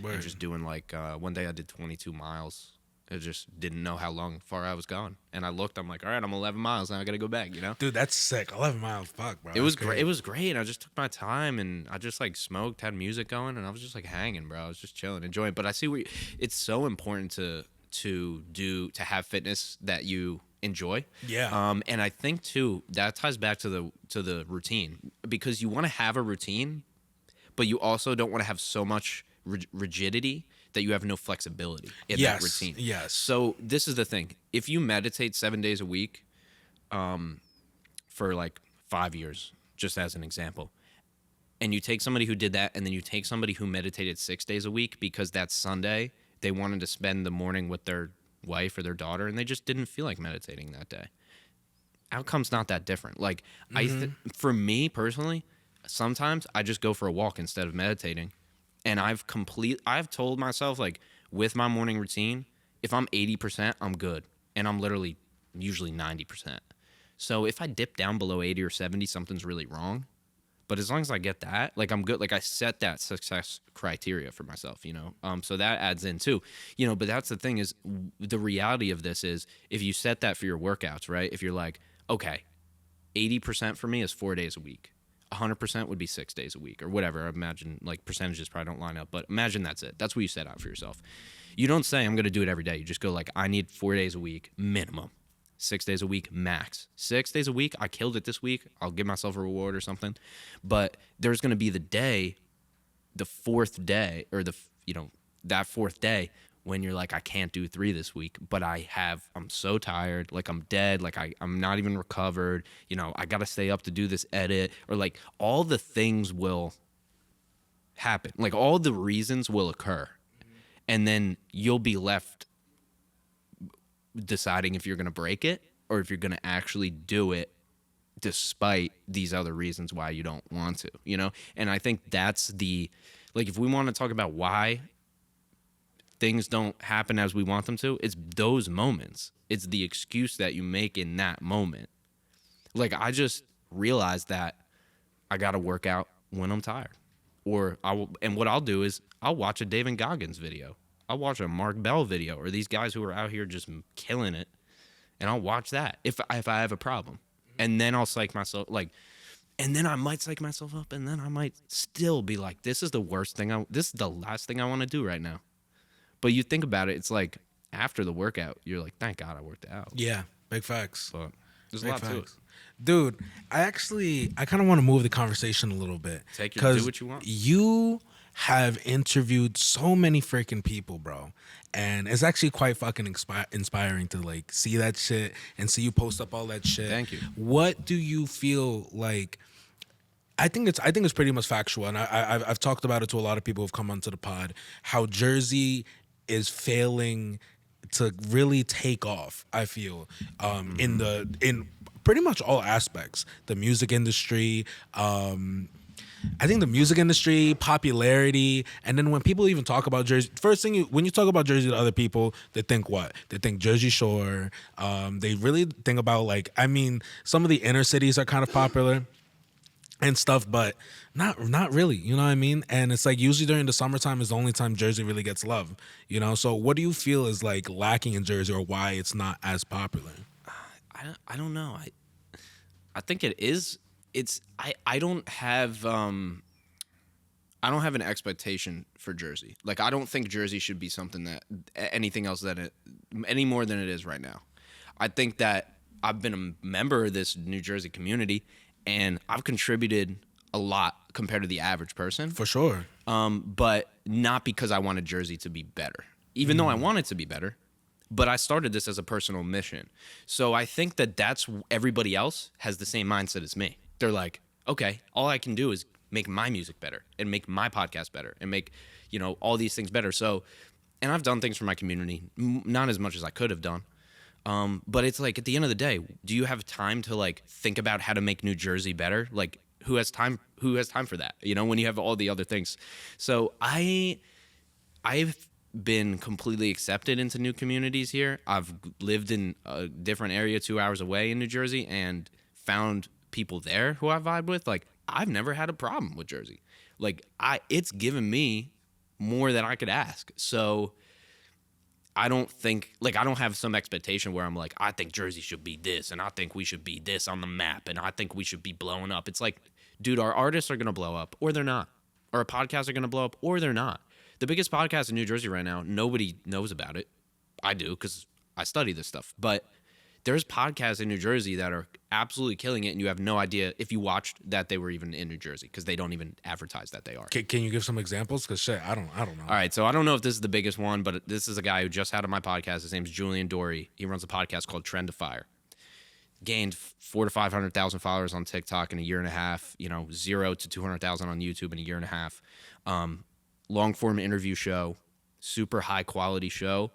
and just doing like one day I did 22 miles. I just didn't know how far I was going, and I looked. I'm like, all right, I'm 11 miles now. I gotta go back. Dude, that's sick. 11 miles. Fuck, bro. It was great. It was great. I just took my time and I just like smoked, had music going, and I was just like hanging, bro. I was just chilling, enjoying. But I see it's so important to have fitness that you enjoy. Yeah. And I think too that ties back to the routine because you want to have a routine, but you also don't want to have so much rigidity that you have no flexibility in that routine. Yes. So this is the thing: if you meditate 7 days a week, for like 5 years, just as an example, and you take somebody who did that, and then you take somebody who meditated 6 days a week because that Sunday they wanted to spend the morning with their wife or their daughter, and they just didn't feel like meditating that day. Outcome's not that different. Like for me personally, sometimes I just go for a walk instead of meditating. And I've told myself, like, with my morning routine, if I'm 80%, I'm good. And I'm literally usually 90%. So if I dip down below 80 or 70, something's really wrong. But as long as I get that, like, I'm good. Like, I set that success criteria for myself, So that adds in, too. But that's the thing is, the reality of this is, if you set that for your workouts, right? If you're like, okay, 80% for me is 4 days a week. 100% would be 6 days a week or whatever. I imagine like percentages probably don't line up, but imagine that's it. That's what you set out for yourself. You don't say I'm going to do it every day. You just go like, I need 4 days a week minimum, 6 days a week max. 6 days a week, I killed it this week. I'll give myself a reward or something. But there's going to be the fourth day or that fourth day when you're like, I can't do 3 this week, but I'm so tired, like I'm dead, like I'm not even recovered, I got to stay up to do this edit, or like all the things will happen, like all the reasons will occur. And then you'll be left deciding if you're going to break it or if you're going to actually do it despite these other reasons why you don't want to, And I think that's if we want to talk about why things don't happen as we want them to, it's those moments. It's the excuse that you make in that moment. Like, I just realized that I got to work out when I'm tired. And what I'll do is I'll watch a David Goggins video. I'll watch a Mark Bell video, or these guys who are out here just killing it. And I'll watch that if I have a problem. And then I'll psych myself, and then I might psych myself up, and then I might still be like, this is the last thing I want to do right now. But you think about it, it's like after the workout, you're like, thank God I worked out. Yeah, big facts. But there's a lot to it. Dude, I kind of want to move the conversation a little bit. Do what you want. You have interviewed so many freaking people, bro. And it's actually quite fucking inspiring to like see that shit and see you post up all that shit. Thank you. What do you feel like? I think it's pretty much factual, and I've talked about it to a lot of people who've come onto the pod. How Jersey is failing to really take off. I feel in pretty much all aspects, the music industry. I think the music industry, popularity, and then when people even talk about Jersey, first thing when you talk about Jersey to other people, they think what? They think Jersey Shore. They really think about like, I mean, some of the inner cities are kind of popular and stuff, but not really, you know what I mean? And it's like usually during the summertime is the only time Jersey really gets love, you know? So what do you feel is like lacking in Jersey, or why it's not as popular? I don't know. I think it is. I don't have an expectation for Jersey. Like, I don't think Jersey should be something that anything else than it any more than it is right now. I think that I've been a member of this New Jersey community, and I've contributed a lot compared to the average person. For sure. But not because I wanted Jersey to be better, even though I want it to be better. But I started this as a personal mission. So I think that that's everybody else has the same mindset as me. They're like, okay, all I can do is make my music better and make my podcast better and make, all these things better. So, and I've done things for my community, not as much as I could have done. But it's like, at the end of the day, do you have time to like think about how to make New Jersey better? Like, who has time for that? When you have all the other things. So I've been completely accepted into new communities here. I've lived in a different area 2 hours away in New Jersey and found people there who I vibe with. Like, I've never had a problem with Jersey. Like, it's given me more than I could ask. So I don't have some expectation where I'm like, I think Jersey should be this, and I think we should be this on the map, and I think we should be blowing up. It's like, dude, our artists are going to blow up, or they're not. Or our podcasts are going to blow up, or they're not. The biggest podcast in New Jersey right now, nobody knows about it. I do, because I study this stuff. But there's podcasts in New Jersey that are absolutely killing it, and you have no idea if you watched that they were even in New Jersey, because they don't even advertise that they are. Can you give some examples? Because shit, I don't know. All right, so I don't know if this is the biggest one, but this is a guy who just had on my podcast. His name's Julian Dory. He runs a podcast called Trend to Fire. Gained 400,000 to 500,000 followers on TikTok in a year and a half. 0 to 200,000 on YouTube in a year and a half. Long form interview show, super high quality show,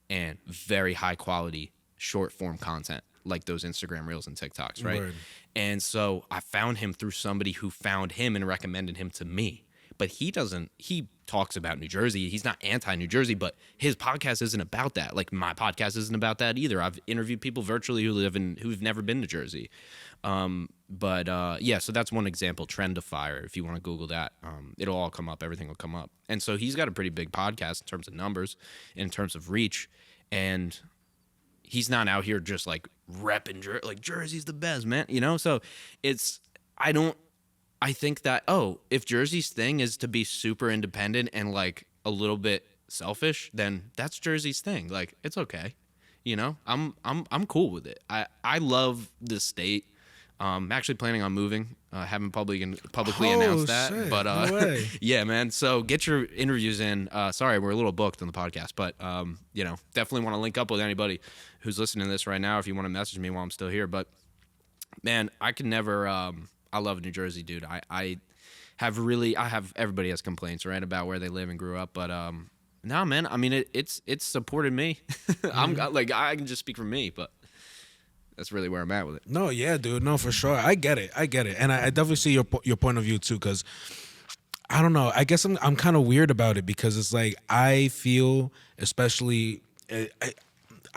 and very high quality short form content like those Instagram reels and TikToks, right? Word. And so I found him through somebody who found him and recommended him to me. But he talks about New Jersey. He's not anti-New Jersey, but his podcast isn't about that. Like, my podcast isn't about that either. I've interviewed people virtually who've never been to Jersey. So that's one example, Trend to Fire. If you want to Google that, it'll all come up. Everything will come up. And so he's got a pretty big podcast in terms of numbers, in terms of reach. And he's not out here just like repping, like, Jersey's the best, man. So I think that, if Jersey's thing is to be super independent and like a little bit selfish, then that's Jersey's thing. Like, it's okay. I'm cool with it. I love the state. Actually planning on moving. Haven't publicly announced that. Shit, But no way. yeah, man. So get your interviews in. Sorry, we're a little booked on the podcast, but definitely want to link up with anybody who's listening to this right now if you want to message me while I'm still here. But man, I can never I love New Jersey, dude. I have everybody has complaints, right, about where they live and grew up, but no, man. I mean, it's supported me. I can just speak for me, but that's really where I'm at with it. No, yeah, dude. No, for sure. I get it. And I definitely see your point of view too, because I don't know. I guess I'm kind of weird about it, because it's like I feel, especially,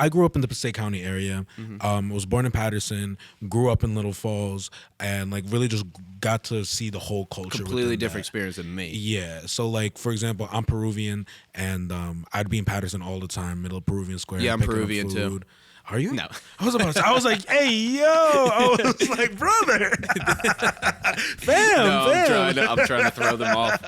I grew up in the Passaic County area. Was born in Patterson, grew up in Little Falls, and like really just got to see the whole culture. Completely different experience than me. Yeah. So like, for example, I'm Peruvian, and I'd be in Patterson all the time, middle of Peruvian Square. Yeah, I'm Peruvian too. Are you? No. I was like, hey, yo. I was like, brother. Fam. I'm trying to throw them off.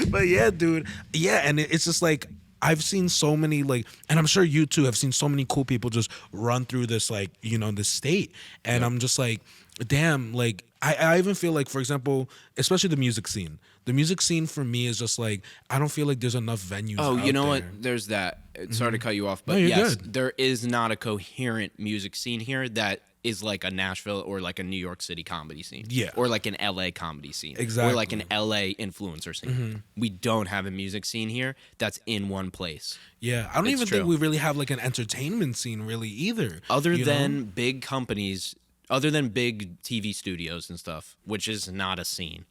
But yeah, dude. Yeah, and it's just like, I've seen so many, like, and I'm sure you too have seen so many cool people just run through this, like, this state. And I'm just like, damn, like I even feel like, for example, especially the music scene. The music scene for me is just like I don't feel like there's enough venues Oh, you out know what? there. There's that. Sorry to cut you off, No, but you're yes, good. there is not a coherent music scene here that is like a Nashville or like a New York City comedy scene. Yeah. Or like an LA comedy scene. Or like an Exactly. LA influencer scene. We don't have a music scene here that's in one place. Yeah, I don't It's even think true. we really have like an entertainment scene really either. Other You know? than big companies, other than big TV studios and stuff, which is not a scene.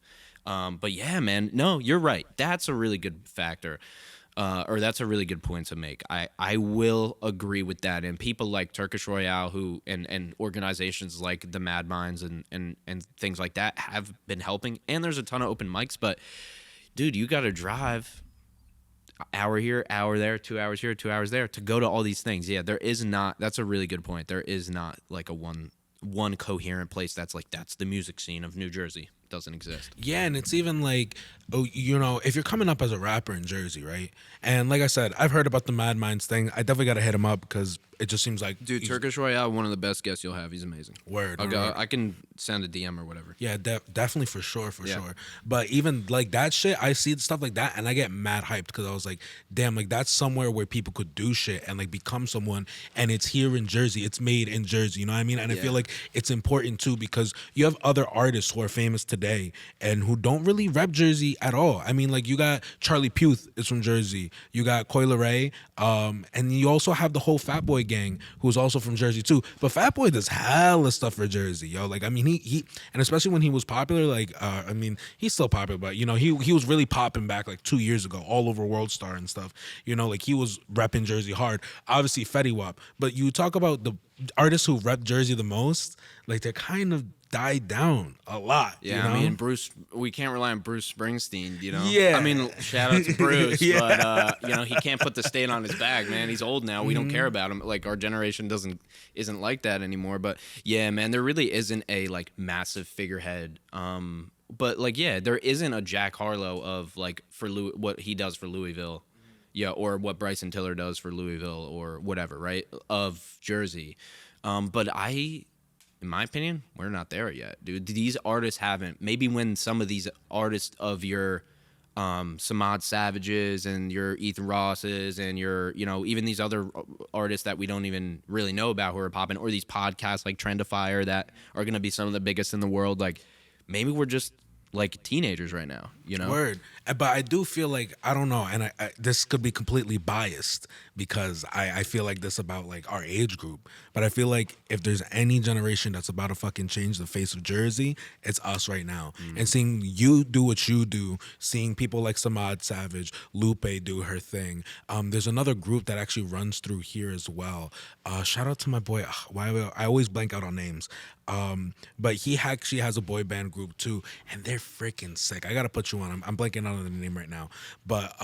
But yeah, man, no, you're right. That's a really good factor. Or that's a really good point to make. I will agree with that. And people like Turkish Royale who and organizations like the Mad Minds and things like that have been helping. And there's a ton of open mics, but dude, you gotta drive hour here, hour there, 2 hours here, 2 hours there to go to all these things. Yeah, there is not. That's a really good point. There is not like a one coherent place that's like that's the music scene of New Jersey. It doesn't exist. Yeah, and it's even like, oh, you know, if you're coming up as a rapper in Jersey, right? And like I said, I've heard about the Mad Minds thing. I definitely got to hit him up because it just seems like Dude, he's- Turkish Royale, one of the best guests you'll have. He's amazing. Word, I'll go, word. I can send a DM or whatever. Yeah, definitely for sure, Yeah. sure. But even like that shit, I see stuff like that and I get mad hyped because I was like, damn, like that's somewhere where people could do shit and like become someone. And it's here in Jersey. It's made in Jersey. You know what I mean? And I Yeah. feel like it's important too because you have other artists who are famous today and who don't really rep Jersey at all. I mean, like you got Charlie Puth is from Jersey. You got Coi Leray. And you also have the whole Fat Boy gang who's also from Jersey too. But Fat Boy does hella stuff for Jersey, yo. Like, I mean, he and especially when he was popular, like, I mean, he's still popular, but you know, he was really popping back like 2 years ago, all over World Star and stuff. You know, like he was repping Jersey hard. Obviously, Fetty Wap. But you talk about the artists who rep Jersey the most, like they're kind of died down a lot. Yeah, you know? I mean, Bruce, we can't rely on Bruce Springsteen, you know? Yeah. I mean, shout out to Bruce, Yeah. but, you know, he can't put the state on his back, man. He's old now. We don't care about him. Like, our generation isn't like that anymore. But, yeah, man, there really isn't a, like, massive figurehead. But, like, yeah, there isn't a Jack Harlow of, like, what he does for Louisville. Yeah, or what Bryson Tiller does for Louisville or whatever, right? Of Jersey. But in my opinion, we're not there yet, dude. These artists haven't. Maybe when some of these artists of your Samad Savages and your Ethan Rosses and your, you know, even these other artists that we don't even really know about who are popping, or these podcasts like Trendify that are going to be some of the biggest in the world, like maybe we're just like teenagers right now, you know? Word. But I do feel like, I don't know, and I this could be completely biased because I feel like this about like our age group, but I feel like if there's any generation that's about to fucking change the face of Jersey, it's us right now. And seeing you do what you do, seeing people like Samad Savage, Lupe do her thing. There's another group that actually runs through here as well. Shout out to my boy, I always blank out on names. But he actually has a boy band group too, and they're freaking sick. I gotta put you on. I'm blanking out on the name right now, but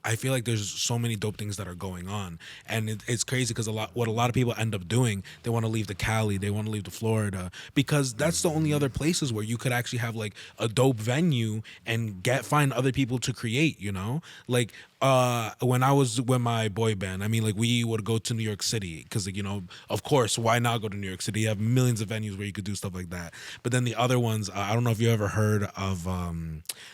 I feel like there's so many dope things that are going on, and it's crazy because what a lot of people end up doing, they want to leave the Cali, they want to leave the Florida because that's the only other places where you could actually have like a dope venue and find other people to create. You know, like when I was with my boy band, I mean, like we would go to New York City because, like, you know, of course, why not go to New York City? You have millions of venues where you could do stuff like that. But then the other ones, I don't know if you ever heard of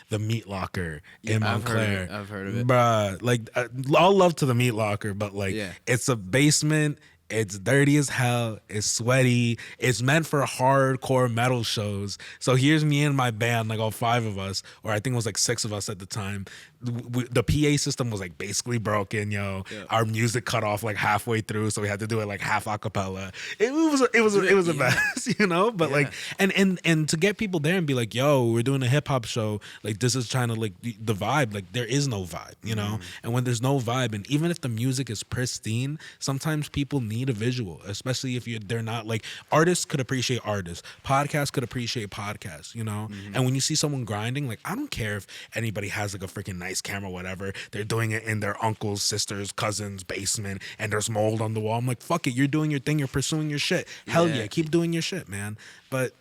the Meat Locker in Montclair. I've heard of it. Bruh, like all love to the Meat Locker, but like Yeah. it's a basement. It's dirty as hell. It's sweaty. It's meant for hardcore metal shows. So here's me and my band, like all 5 of us, or I think it was like 6 of us at the time. The PA system was like basically broken, yo. Yeah. Our music cut off like halfway through, so we had to do it like half a cappella. It was a mess, you know. But like, and to get people there and be like, yo, we're doing a hip hop show. Like this is trying to like the vibe. Like there is no vibe, you know. And when there's no vibe, and even if the music is pristine, sometimes people need a visual, especially if they're not like artists could appreciate artists, podcasts could appreciate podcasts, you know. And when you see someone grinding, like I don't care if anybody has like a freaking nice camera, whatever, they're doing it in their uncle's, sister's, cousin's basement, and there's mold on the wall. I'm like, fuck it, you're doing your thing, you're pursuing your shit. Hell yeah, keep doing your shit, man. But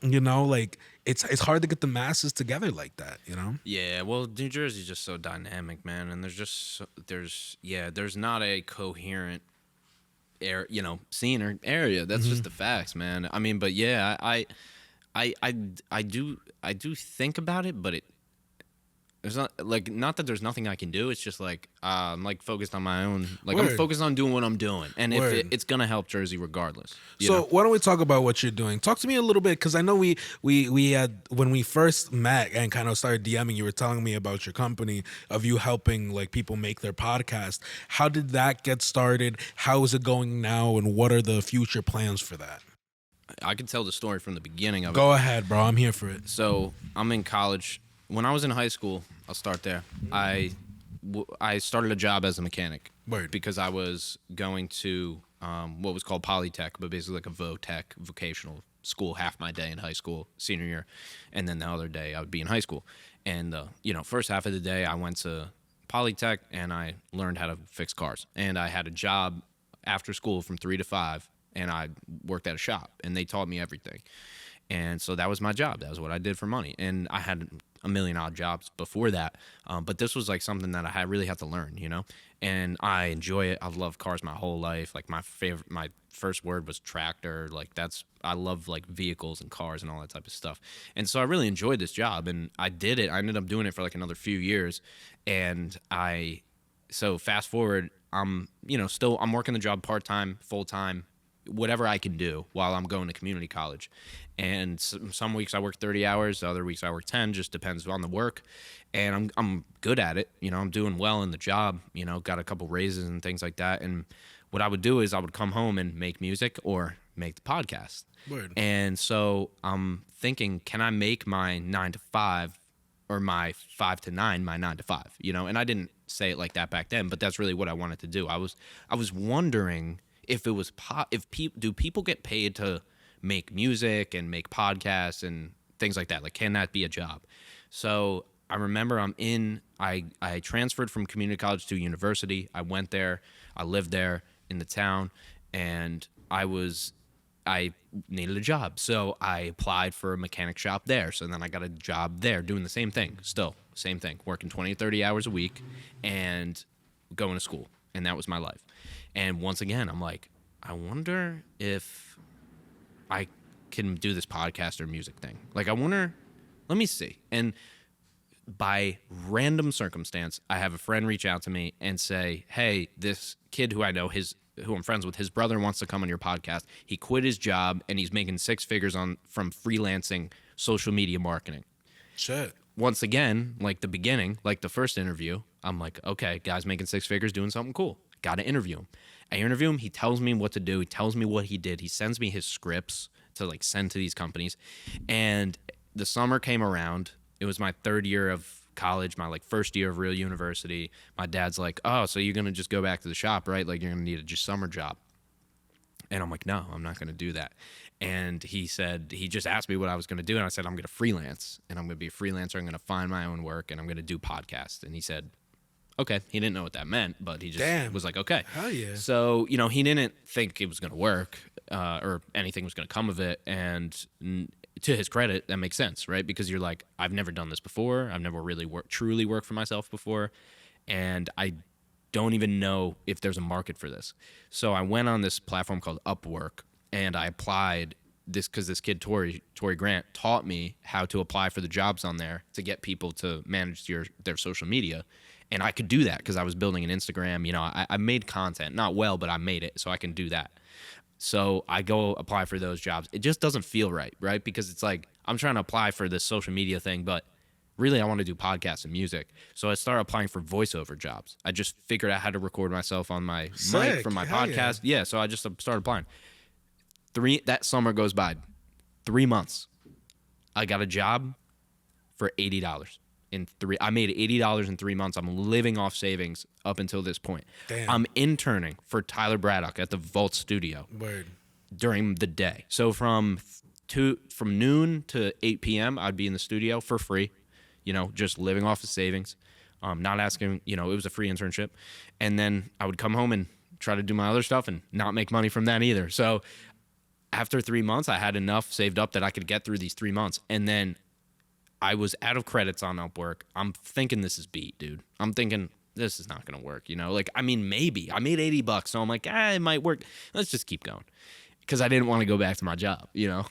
you know, like it's hard to get the masses together like that, you know. Yeah, well, New Jersey's just so dynamic, man, and there's not a coherent scene or area. That's just the facts, man. I mean, but yeah, I do think about it, but there's not like not that there's nothing I can do. It's just like I'm like focused on my own. Like I'm Word. focused on doing what I'm doing, and if Word. it's gonna help Jersey regardless. You So know? why don't we talk about what you're doing? Talk to me a little bit, because I know we had, when we first met and kind of started DMing, you were telling me about your company, of you helping like people make their podcast. How did that get started? How is it going now, and what are the future plans for that? I can tell the story from the beginning of it. Go ahead, bro. I'm here for it. So I'm in college. When I was in high school, I'll start there. I started a job as a mechanic. Word. Because I was going to what was called Polytech, but basically like a vocational school, half my day in high school, senior year, and then the other day I would be in high school. And first half of the day I went to Polytech and I learned how to fix cars. And I had a job after school from 3 to 5, and I worked at a shop, and they taught me everything. And so that was my job. That was what I did for money. And I had a million odd jobs before that. But this was like something that I really had to learn, and I enjoy it. I've loved cars my whole life. Like my first word was tractor. Like I love like vehicles and cars and all that type of stuff. And so I really enjoyed this job, and I did it. I ended up doing it for like another few years. And so fast forward, I'm working the job part-time, full-time, whatever I can do while I'm going to community college. And some weeks I work 30 hours, other weeks I work 10, just depends on the work. And I'm good at it. I'm doing well in the job, got a couple raises and things like that. And what I would do is I would come home and make music or make the podcast. Word. And so I'm thinking, can I make my 9 to 5 or my 5 to 9 my 9 to 5, And I didn't say it like that back then, but that's really what I wanted to do. I was wondering if it was do people get paid to make music and make podcasts and things like that? Like, can that be a job? So I remember I transferred from community college to university. I went there, I lived there in the town, and I needed a job. So I applied for a mechanic shop there. So then I got a job there doing the same thing, working 20 to 30 hours a week and going to school. And that was my life. And once again, I'm like, I wonder if I can do this podcast or music thing. Like, let me see. And by random circumstance, I have a friend reach out to me and say, hey, this kid who I know, who I'm friends with, his brother wants to come on your podcast. He quit his job and he's making 6 figures from freelancing social media marketing. Shit. Once again, like the beginning, like the first interview, I'm like, okay, guy's making 6 figures doing something cool. Got to interview him. I interview him. He tells me what to do. He tells me what he did. He sends me his scripts to like send to these companies. And the summer came around. It was my 3rd year of college, my like first year of real university. My dad's like, oh, so you're going to just go back to the shop, right? Like you're going to need a just summer job. And I'm like, no, I'm not going to do that. And he just asked me what I was going to do. And I said, I'm going to freelance, and I'm going to be a freelancer. I'm going to find my own work, and I'm going to do podcasts. And he said, okay. He didn't know what that meant, but he just was like, okay. Hell yeah. So, he didn't think it was going to work or anything was going to come of it. And to his credit, that makes sense, right? Because you're like, I've never done this before. I've never really truly worked for myself before. And I don't even know if there's a market for this. So I went on this platform called Upwork, and I applied because this kid, Tori Grant, taught me how to apply for the jobs on there to get people to manage their social media. And I could do that because I was building an Instagram. I made content, not well, but I made it, so I can do that. So I go apply for those jobs. It just doesn't feel right? Because it's like I'm trying to apply for this social media thing, but really I want to do podcasts and music. So I started applying for voiceover jobs. I just figured out how to record myself on my mic from my podcast. Yeah, so I just started applying. That summer goes by. 3 months. I got a job for $80. I made $80 in 3 months. I'm living off savings up until this point. Damn. I'm interning for Tyler Braddock at the Vault Studio. Word. During the day. So from noon to 8 p.m., I'd be in the studio for free, just living off of savings, not asking, it was a free internship. And then I would come home and try to do my other stuff and not make money from that either. So after 3 months, I had enough saved up that I could get through these 3 months. And then I was out of credits on Upwork. I'm thinking this is beat, dude. I'm thinking this is not going to work, maybe. I made $80, so I'm like, it might work. Let's just keep going. because I didn't want to go back to my job.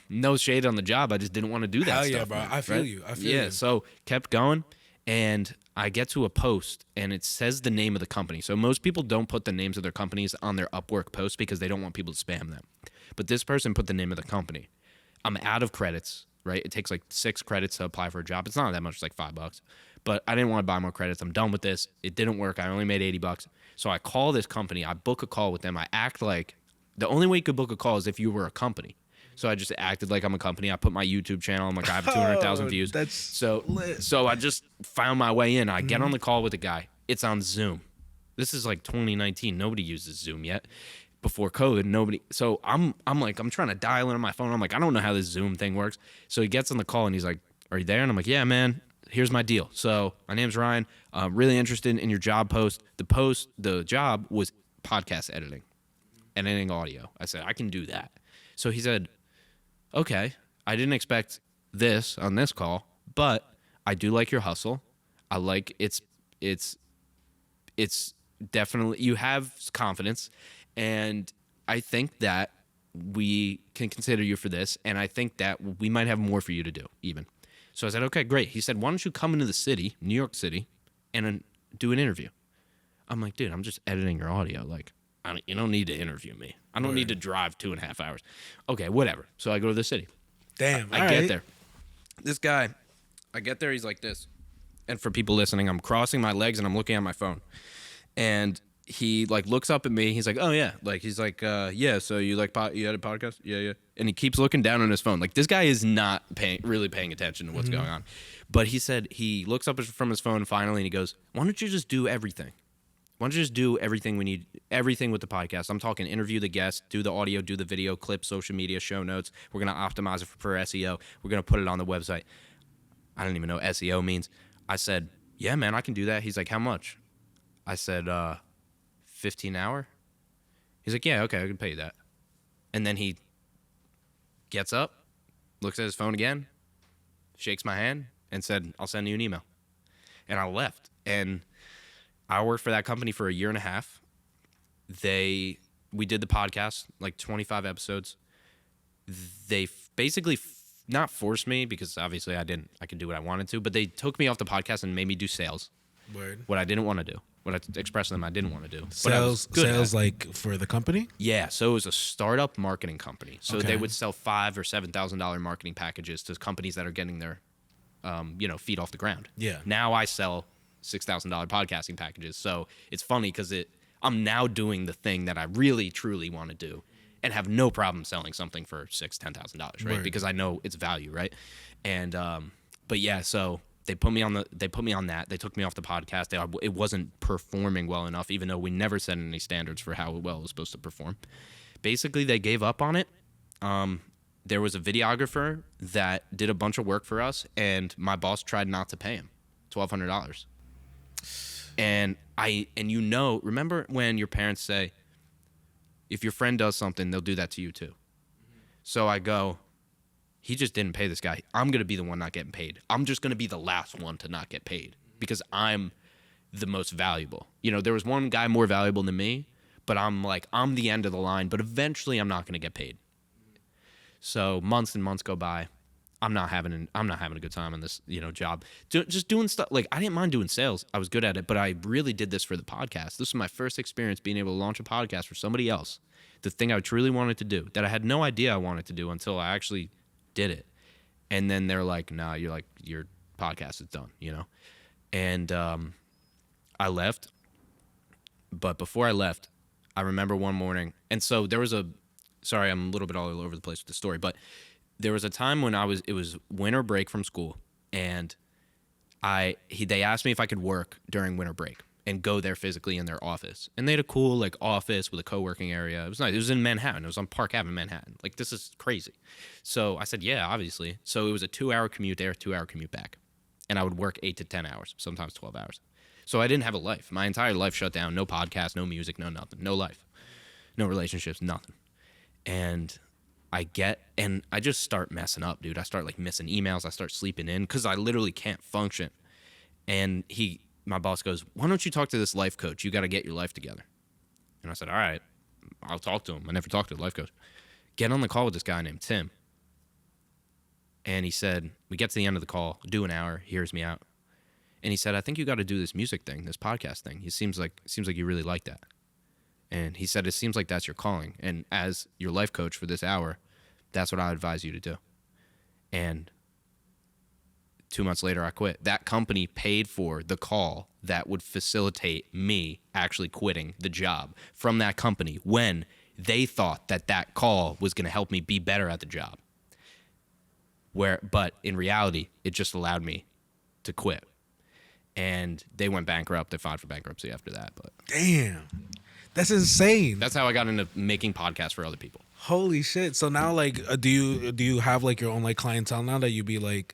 No shade on the job. I just didn't want to do that Hell stuff. yeah, bro. man, I feel right? you. I feel Yeah, you. so kept going, and I get to a post, and it says the name of the company. So most people don't put the names of their companies on their Upwork post because they don't want people to spam them. But this person put the name of the company. I'm out of credits, right? It takes like 6 credits to apply for a job. It's not that much, it's like $5. But I didn't want to buy more credits. I'm done with this. It didn't work. I only made $80. So I call this company. I book a call with them. I act like the only way you could book a call is if you were a company. So I just acted like I'm a company. I put my YouTube channel. I'm like, I have 200,000 views. That's so lit. so I just found my way in. I get on the call with the guy. It's on Zoom. This is like 2019. Nobody uses Zoom yet. Before COVID, nobody. So I'm trying to dial in on my phone. I'm like, I don't know how this Zoom thing works. So he gets on the call and he's like, "Are you there?" And I'm like, "Yeah, man. Here's my deal. So my name's Ryan. Really interested in your job post. The job was podcast editing, editing audio." I said, "I can do that." So he said, "Okay, I didn't expect this on this call, but I do like your hustle. I like it's definitely, you have confidence, and I think that we can consider you for this, and I think that we might have more for you to do even." So I said, "Okay, great." He said, "Why don't you come into the city, New York City, and do an interview?" I'm like, "Dude, I'm just editing your audio. Like, you don't need to interview me. I don't need to drive 2.5 hours." Okay, whatever. So I go to the city. Damn. I all get right. there. This guy, I get there, he's like this. And for people listening, I'm crossing my legs and I'm looking at my phone. And he like looks up at me. He's like, "Oh yeah." Like he's like, "Yeah, so you like you had a podcast?" "Yeah, yeah." And he keeps looking down on his phone. Like this guy is not really paying attention to what's going on. But he said he looks up from his phone finally and he goes, "Why don't you just do everything? Why don't you just do everything we need, everything with the podcast?" I'm talking interview the guest, do the audio, do the video, clip, social media, show notes. We're going to optimize it for SEO. We're going to put it on the website. I don't even know what SEO means. I said, "Yeah, man, I can do that." He's like, "How much?" I said, 15 an hour. He's like, "Yeah, okay, I can pay you that." And then he gets up, looks at his phone again, shakes my hand, and said, "I'll send you an email." And I left. And I worked for that company for a year and a half. We did the podcast, like 25 episodes. They basically not forced me, because obviously I could do what I wanted to, but they took me off the podcast and made me do sales. Word. What I didn't want to do. What I expressed to them I didn't want to do. But I was Sales, good at sales it. like for the company. Yeah, so it was a startup marketing company. So Okay. they would sell $5,000 or $7,000 marketing packages to companies that are getting their, feet off the ground. Yeah. Now I sell $6,000 podcasting packages. So it's funny because I'm now doing the thing that I really truly want to do, and have no problem selling something for $10,000, right? Word. Because I know its value, right? And but yeah, so they put me on that. They took me off the podcast. It wasn't performing well enough, even though we never set any standards for how well it was supposed to perform. Basically, they gave up on it. There was a videographer that did a bunch of work for us, and my boss tried not to pay him $1,200. And remember when your parents say, if your friend does something, they'll do that to you too. So I go, he just didn't pay this guy. I'm going to be the one not getting paid. I'm just going to be the last one to not get paid because I'm the most valuable. There was one guy more valuable than me, but I'm the end of the line, but eventually I'm not going to get paid. So months and months go by. I'm not having a good time on this, job. Just doing stuff. Like, I didn't mind doing sales. I was good at it, but I really did this for the podcast. This was my first experience being able to launch a podcast for somebody else. The thing I truly wanted to do that I had no idea I wanted to do until I actually did it. And then they're like, "Nah, your podcast is done," And I left. But before I left, I remember one morning. And so there was sorry, I'm a little bit all over the place with the story, but there was a time when it was winter break from school, and they asked me if I could work during winter break and go there physically in their office. And they had a cool office with a co-working area. It was nice. It was in Manhattan. It was on Park Avenue, Manhattan. Like, this is crazy. So I said, yeah, obviously. So it was a 2-hour commute there, 2-hour commute back. And I would work 8 to 10 hours, sometimes 12 hours. So I didn't have a life. My entire life shut down. No podcast, no music, no nothing. No life. No relationships, nothing. And I just start messing up, dude. I start missing emails. I start sleeping in because I literally can't function. And my boss goes, "Why don't you talk to this life coach? You got to get your life together." And I said, "All right, I'll talk to him." I never talked to the life coach. Get on the call with this guy named Tim. And he said, we get to the end of the call, do an hour, he hears me out. And he said, I think you got to do this music thing, this podcast thing. It seems like you really like that. And he said, it seems like that's your calling. And as your life coach for this hour, that's what I advise you to do. And 2 months later, I quit. That company paid for the call that would facilitate me actually quitting the job from that company when they thought that call was going to help me be better at the job. But in reality, it just allowed me to quit. And they went bankrupt. They filed for bankruptcy after that. But damn, that's insane. That's how I got into making podcasts for other people. Holy shit! So now, like, do you have like your own like clientele now that you be like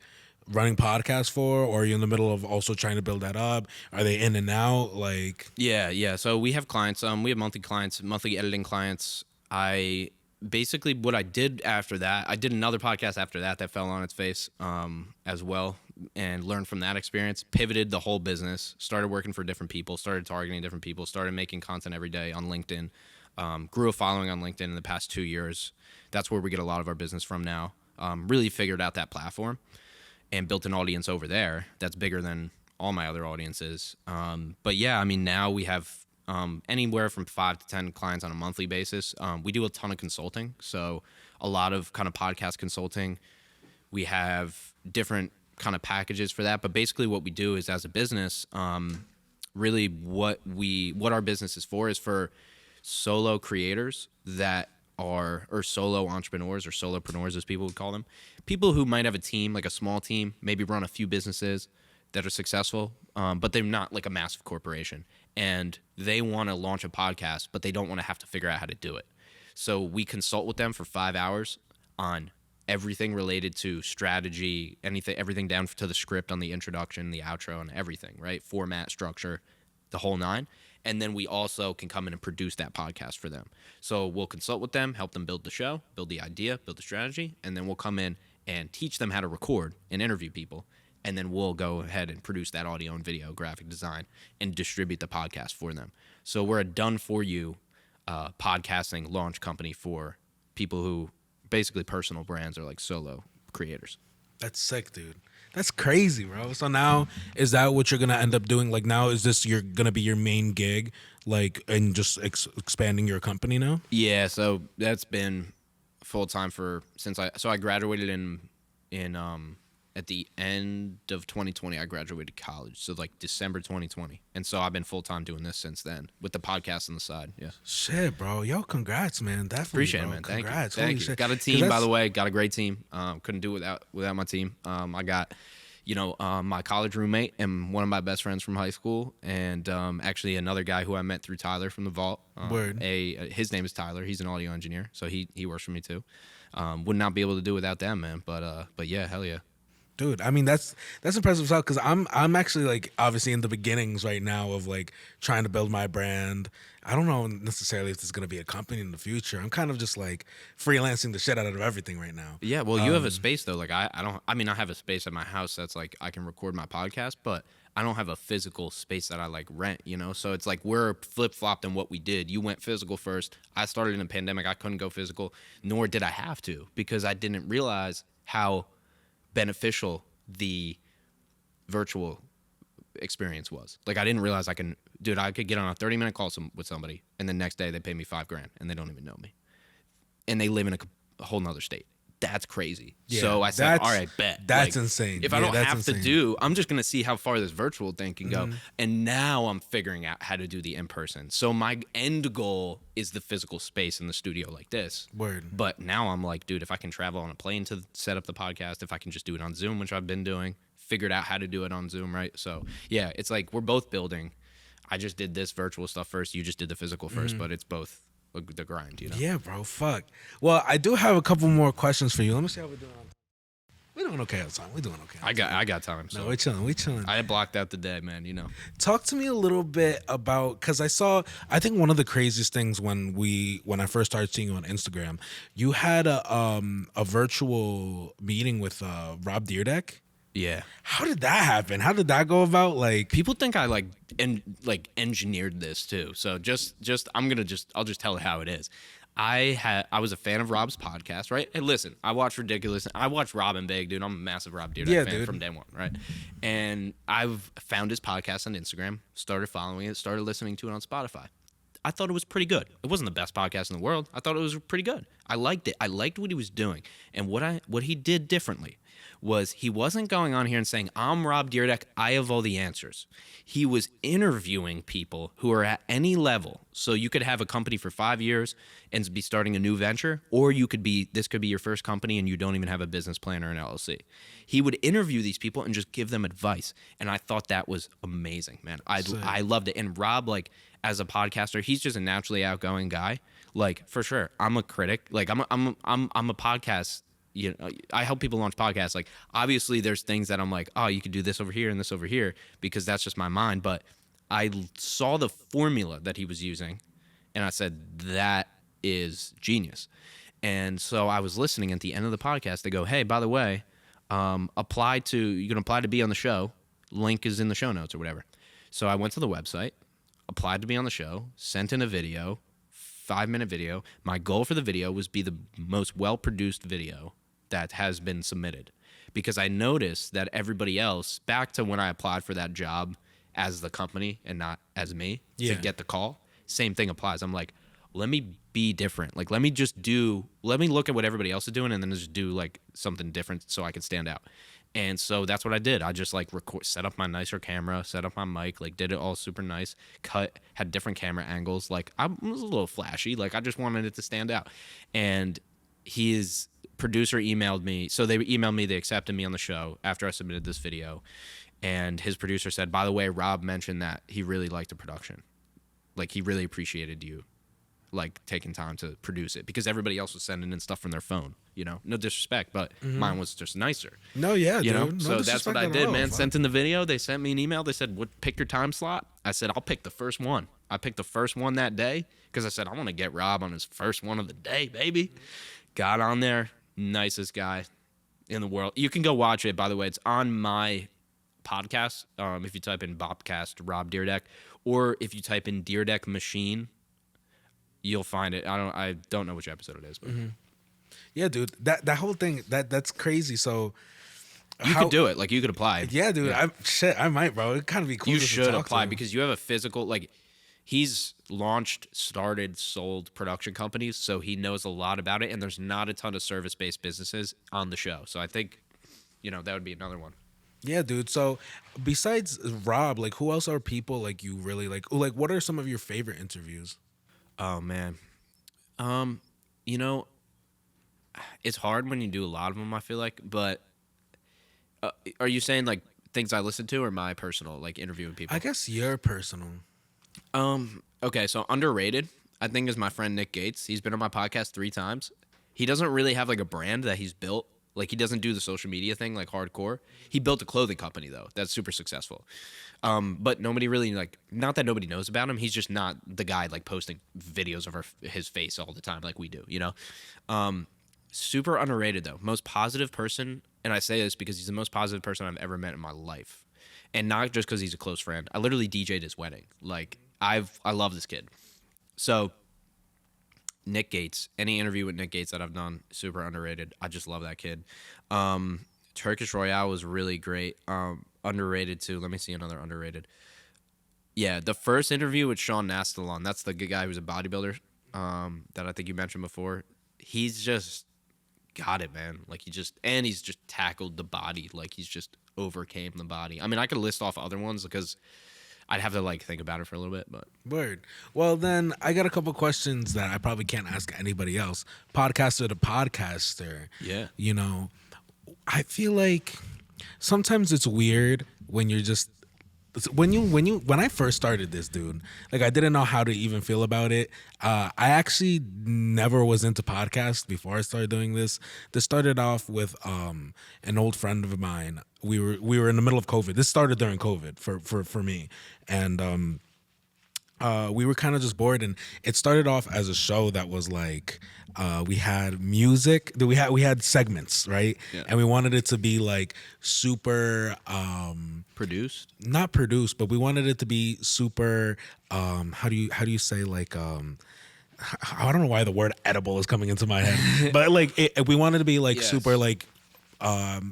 running podcasts for, or are you in the middle of also trying to build that up? Are they in and out? Like, yeah. So we have clients. We have monthly clients, monthly editing clients. Basically, what I did after that, I did another podcast after that fell on its face as well, and learned from that experience, pivoted the whole business, started working for different people, started targeting different people, started making content every day on LinkedIn, grew a following on LinkedIn in the past 2 years. That's where we get a lot of our business from now. Really figured out that platform and built an audience over there that's bigger than all my other audiences. But yeah, I mean, now we have anywhere from 5 to 10 clients on a monthly basis. We do a ton of consulting, so a lot of kind of podcast consulting. We have different kind of packages for that, but basically what we do is, as a business, really what our business is for solo creators that are, or solo entrepreneurs, or solopreneurs as people would call them, people who might have a team, like a small team, maybe run a few businesses that are successful, but they're not like a massive corporation, and they want to launch a podcast, but they don't want to have to figure out how to do it. So we consult with them for 5 hours on everything related to strategy, everything down to the script, on the introduction, the outro, and everything, right? Format, structure, the whole nine. And then we also can come in and produce that podcast for them. So we'll consult with them, help them build the show, build the idea, build the strategy, and then we'll come in and teach them how to record and interview people. And then we'll go ahead and produce that audio and video, graphic design, and distribute the podcast for them. So we're a done-for-you podcasting launch company for people who, basically personal brands, or like solo creators. That's sick, dude. That's crazy, bro. So now, is that what you're going to end up doing? Like, now, is this going to be your main gig, like, and just expanding your company now? Yeah, so that's been full-time since I graduated in at the end of 2020, I graduated college. So like December 2020. And so I've been full-time doing this since then with the podcast on the side. Yeah. Shit, bro. Yo, congrats, man. Definitely. Appreciate bro. it, man. Congrats. Thank you. Shit. Got a team, by the way. Got a great team. Couldn't do it without my team. I got, my college roommate and one of my best friends from high school, and actually another guy who I met through Tyler from the Vault. Word. His name is Tyler. He's an audio engineer, so he works for me too. Would not be able to do without them, man. But yeah, hell yeah. Dude, I mean, that's impressive stuff, because I'm actually, like, obviously in the beginnings right now of, like, trying to build my brand. I don't know necessarily if there's going to be a company in the future. I'm kind of just, like, freelancing the shit out of everything right now. Yeah, well, you have a space, though. Like, I have a space at my house that's, like, I can record my podcast, but I don't have a physical space that I, like, rent, So it's, like, we're flip-flopped in what we did. You went physical first. I started in a pandemic. I couldn't go physical, nor did I have to, because I didn't realize how beneficial the virtual experience was. Like, I didn't realize I could get on a 30-minute call with somebody, and the next day they pay me $5,000 and they don't even know me, and they live in a whole nother state. That's crazy. Yeah, so I said, all right, bet. That's insane. If I don't have to I'm just going to see how far this virtual thing can go. And now I'm figuring out how to do the in-person. So my end goal is the physical space in the studio like this. Word. But now I'm like, dude, if I can travel on a plane to set up the podcast, if I can just do it on Zoom, which I've been doing, figured out how to do it on Zoom, right? So yeah, it's like we're both building. I just did this virtual stuff first. You just did the physical first, but it's both the grind, Yeah, bro. Fuck. Well, I do have a couple more questions for you. Let me see how we're doing. We're doing okay on time. We're doing okay. I got time. So. No, we're chilling. I blocked out the day, man. Talk to me a little bit about, because I think one of the craziest things when I first started seeing you on Instagram, you had a virtual meeting with Rob Deerdeck. Yeah. How did that happen? How did that go about? Like, people think I engineered this too. So I'll just tell it how it is. I was a fan of Rob's podcast, right? And listen, I watch Ridiculous. I watch Rob and Big, dude. I'm a massive Rob Dyrdek Yeah, fan dude. from day one, right? And I've found his podcast on Instagram, started following it, started listening to it on Spotify. I thought it was pretty good. It wasn't the best podcast in the world. I thought it was pretty good. I liked it. I liked what he was doing. And what he did differently was he wasn't going on here and saying, I'm Rob Dyrdek, I have all the answers. He was interviewing people who are at any level. So you could have a company for 5 years and be starting a new venture, or this could be your first company and you don't even have a business plan or an LLC. He would interview these people and just give them advice. And I thought that was amazing, man. I loved it. And Rob, like, as a podcaster, he's just a naturally outgoing guy. Like, for sure, I'm a critic. Like, I'm a podcast. You know, I help people launch podcasts. Like, obviously, there's things that I'm like, oh, you could do this over here and this over here, because that's just my mind. But I saw the formula that he was using, and I said, that is genius. And so I was listening at the end of the podcast. They go, hey, by the way, you can apply to be on the show. Link is in the show notes or whatever. So I went to the website, applied to be on the show, sent in a video, 5-minute video. My goal for the video was be the most well-produced video that has been submitted, because I noticed that everybody else, back to when I applied for that job as the company and not as me to get the call, same thing applies. I'm like, let me be different. Like, let me look at what everybody else is doing and then just do like something different so I can stand out. And so that's what I did. I just like set up my nicer camera, set up my mic, like did it all super nice, had different camera angles. Like, I was a little flashy. Like, I just wanted it to stand out. And his producer emailed me. So they emailed me, they accepted me on the show after I submitted this video. And his producer said, by the way, Rob mentioned that he really liked the production. Like, he really appreciated you, like, taking time to produce it, because everybody else was sending in stuff from their phone, you know, no disrespect, but mine was just nicer. No, yeah, you know, dude. No so that's what I disrespect did, at all. man. Fuck. Sent in the video. They sent me an email. They said, pick your time slot. I said, I'll pick the first one. I picked the first one that day because I said, I want to get Rob on his first one of the day, baby. Got on there. Nicest guy in the world. You can go watch it, by the way. It's on my podcast. If you type in BOPCAST Rob Dyrdek, or if you type in Dyrdek Machine, you'll find it. I don't know which episode it is, but Yeah, dude. That whole thing, that's crazy. So you could do it. Like, you could apply. Yeah, dude. I might, bro. It'd kind of be cool. You just to should talk apply to. because you have a physical, like, he's launched, started, sold production companies, so he knows a lot about it, and there's not a ton of service-based businesses on the show. So I think, that would be another one. Yeah, dude. So besides Rob, like, who else are people like you really like? Like, what are some of your favorite interviews? Oh, man. It's hard when you do a lot of them, I feel like, but are you saying, like, things I listen to or my personal, like, interviewing people? I guess your personal. Okay, so underrated, I think, is my friend Nick Gates. He's been on my podcast 3 times. He doesn't really have, like, a brand that he's built. Like, he doesn't do the social media thing, like, hardcore. He built a clothing company, though. That's super successful. But nobody really, like, not that nobody knows about him. He's just not the guy, like, posting videos of his face all the time like we do, Super underrated, though. Most positive person, and I say this because he's the most positive person I've ever met in my life. And not just because he's a close friend. I literally DJ'd his wedding. Like, I love this kid. So, Nick Gates. Any interview with Nick Gates that I've done, super underrated. I just love that kid. Turkish Royale was really great. Underrated, too. Let me see another underrated. Yeah, the first interview with Sean Nastalon. That's the guy who's a bodybuilder that I think you mentioned before. He's just got it, man. Like, he's just tackled the body. Like, he's just overcame the body. I mean, I could list off other ones because I'd have to, like, think about it for a little bit, but. Word. Well, then I got a couple questions that I probably can't ask anybody else. Podcaster to podcaster. Yeah. I feel like sometimes it's weird when you're just when I first started this, dude, like, I didn't know how to even feel about it. I actually never was into podcasts before I started doing this. This started off with an old friend of mine. We were in the middle of COVID. This started during COVID for me, and we were kind of just bored, and it started off as a show that was like we had music, we had segments, right? Yeah. And we wanted it to be like super Produced? not produced, but we wanted it to be super how do you say, like I don't know why the word edible is coming into my head, but like we wanted to be like Yes. super like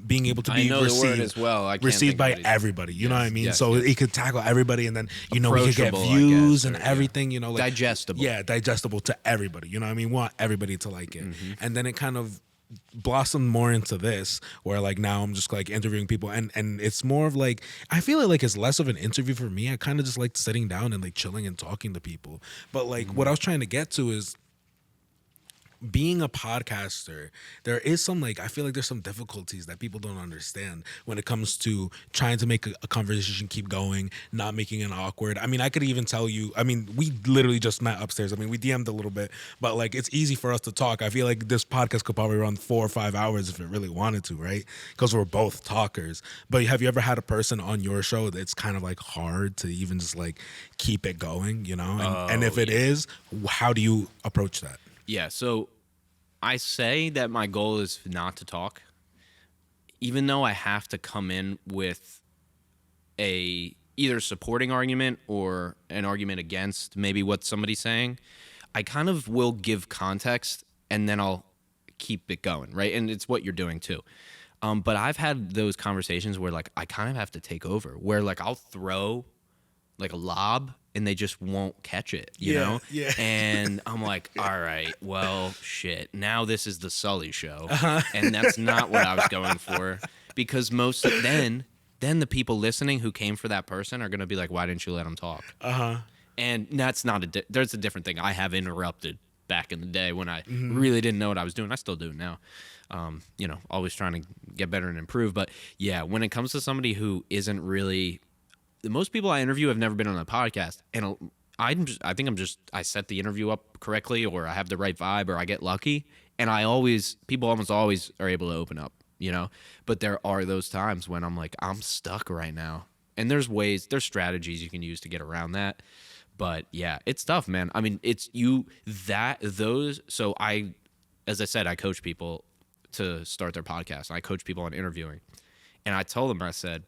being able to I be know the word received as well. I can't received think by of it. everybody. You know what I mean? Yes, So yes. it could tackle everybody, and then we could get Approachable, I views guess, and or, yeah. everything. You know, like Digestible. Yeah, digestible to everybody. You know what I mean? We want everybody to like it, and then it kind of blossomed more into this where like now I'm just like interviewing people, and it's more of like I feel like it's less of an interview for me. I kind of just like sitting down and like chilling and talking to people. But like what I was trying to get to is being a podcaster, there is some like I feel like there's some difficulties that people don't understand when it comes to trying to make a conversation keep going, not making it awkward. I mean, I could even tell you, I mean, we literally just met upstairs. I mean, we DM'd a little bit, but like it's easy for us to talk. I feel like this podcast could probably run 4 or 5 hours if it really wanted to, right? Because we're both talkers. But have you ever had a person on your show that's kind of like hard to even just like keep it going, you know? And if it is, how do you approach that? Yeah, so I say that my goal is not to talk, even though I have to come in with a either supporting argument or an argument against maybe what somebody's saying. I kind of will give context and then I'll keep it going, right? And it's what you're doing too. But I've had those conversations where like I kind of have to take over, where like I'll throw like a lob and they just won't catch it, you know? Yeah. And I'm like, all right, well, shit. Now this is the Sully show. And that's not what I was going for. Because then the people listening who came for that person are going to be like, why didn't you let them talk? And that's not there's a different thing. I have interrupted back in the day when I really didn't know what I was doing. I still do now. You know, always trying to get better and improve. But yeah, when it comes to somebody who isn't really, most people I interview have never been on a podcast, and I think I set the interview up correctly, or I have the right vibe, or I get lucky, and people almost always are able to open up, you know. But there are those times when I'm like, I'm stuck right now, and there's strategies you can use to get around that. But yeah, it's tough, man. I mean, So as I said, I coach people to start their podcast. I coach people on interviewing, and I told them, I said,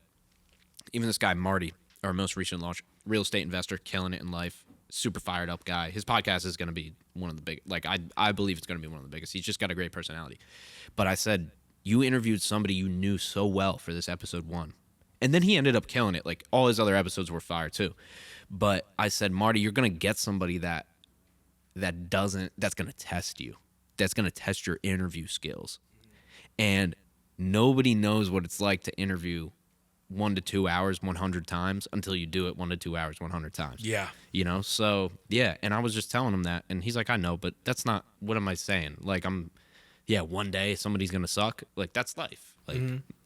even this guy Marty, our most recent launch, real estate investor, killing it in life, super fired up guy. His podcast is going to be one of the big, like I believe it's going to be one of the biggest. He's just got a great personality. But I said, you interviewed somebody you knew so well for this episode 1. And then he ended up killing it. Like all his other episodes were fire too. But I said, Marty, you're going to get somebody that's going to test you. That's going to test your interview skills. And nobody knows what it's like to interview 1 to 2 hours 100 times until you do it 1 to 2 hours 100 times. Yeah. You know, so yeah. And I was just telling him that, and he's like, I know, but that's not, what am I saying? Like, one day somebody's going to suck. Like, that's life. Like,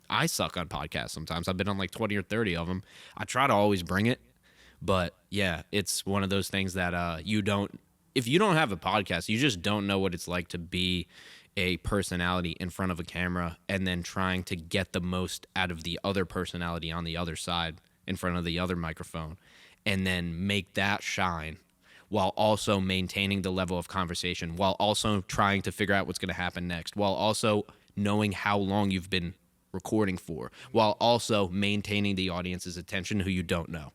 I suck on podcasts sometimes. I've been on like 20 or 30 of them. I try to always bring it, but yeah, it's one of those things that if you don't have a podcast, you just don't know what it's like to be a personality in front of a camera and then trying to get the most out of the other personality on the other side in front of the other microphone and then make that shine while also maintaining the level of conversation, while also trying to figure out what's going to happen next, while also knowing how long you've been recording for, while also maintaining the audience's attention who you don't know.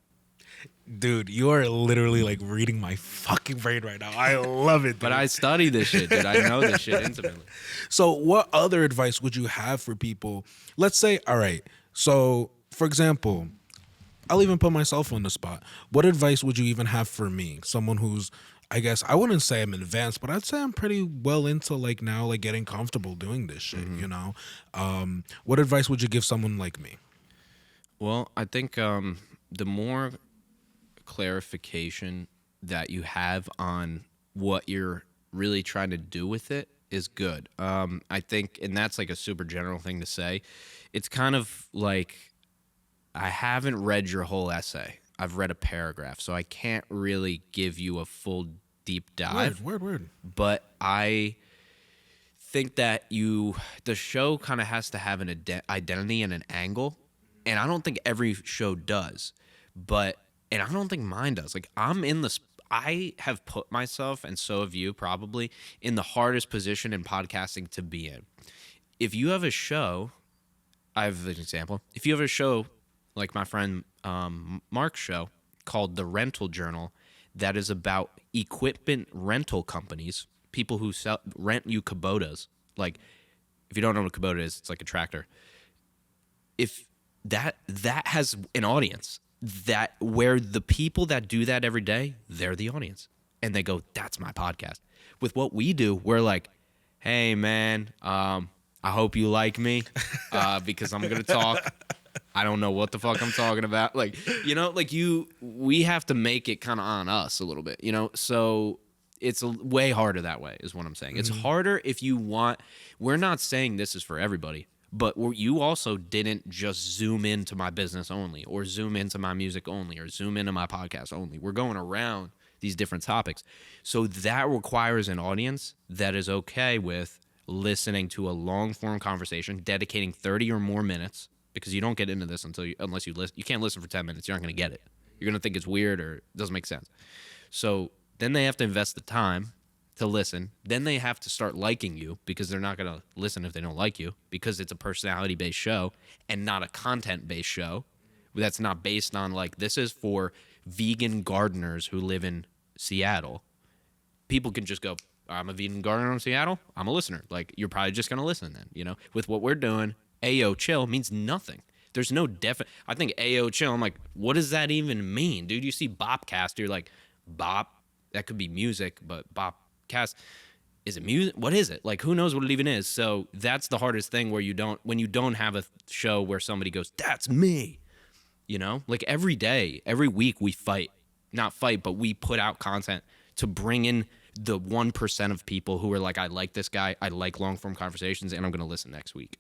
Dude, you are literally like reading my fucking brain right now. I love it, dude. But I study this shit, dude. I know this shit intimately. So what other advice would you have for people? Let's say, all right, so for example, I'll even put myself on the spot. What advice would you even have for me? Someone who's, I guess, I wouldn't say I'm advanced, but I'd say I'm pretty well into like now, like getting comfortable doing this shit, you know? What advice would you give someone like me? Well, I think the more clarification that you have on what you're really trying to do with it is good. I think, and that's like a super general thing to say. It's kind of like, I haven't read your whole essay. I've read a paragraph, so I can't really give you a full deep dive. Word. But I think that the show kind of has to have an identity and an angle, and I don't think every show does. And I don't think mine does. Like, I have put myself, and so have you probably, in the hardest position in podcasting to be in. If you have a show, I have an example. If you have a show like my friend Mark's show called The Rental Journal, that is about equipment rental companies, people who rent you Kubotas. Like, if you don't know what a Kubota is, it's like a tractor. If that has an audience, that where the people that do that every day, they're the audience, and they go, "That's my podcast." With what we do, we're like, "Hey, man, I hope you like me because I'm gonna talk. I don't know what the fuck I'm talking about." Like, we have to make it kind of on us a little bit, So it's way harder that way, is what I'm saying. It's harder if you want. We're not saying this is for everybody, but you also didn't just zoom into my business only, or zoom into my music only, or zoom into my podcast only. We're going around these different topics. So that requires an audience that is okay with listening to a long form conversation, dedicating 30 or more minutes, because you don't get into this unless you listen. You can't listen for 10 minutes. You're not going to get it. You're going to think it's weird or it doesn't make sense. So then they have to invest the time to listen. Then they have to start liking you, because they're not going to listen if they don't like you, because it's a personality-based show and not a content-based show that's not based on, like, this is for vegan gardeners who live in Seattle. People can just go, "I'm a vegan gardener in Seattle. I'm a listener." Like, you're probably just going to listen then, With what we're doing, Ayoo chill means nothing. There's no I think Ayoo chill, I'm like, what does that even mean? Dude, you see BOPCAST, you're like, Bop, that could be music, but BOPCAST, is it music? What is it? Like, who knows what it even is? So that's the hardest thing, when you don't have a show where somebody goes, "That's me." Like, every day, every week we not fight, but we put out content to bring in the 1% of people who are like, "I like this guy, I like long form conversations, and I'm gonna listen next week."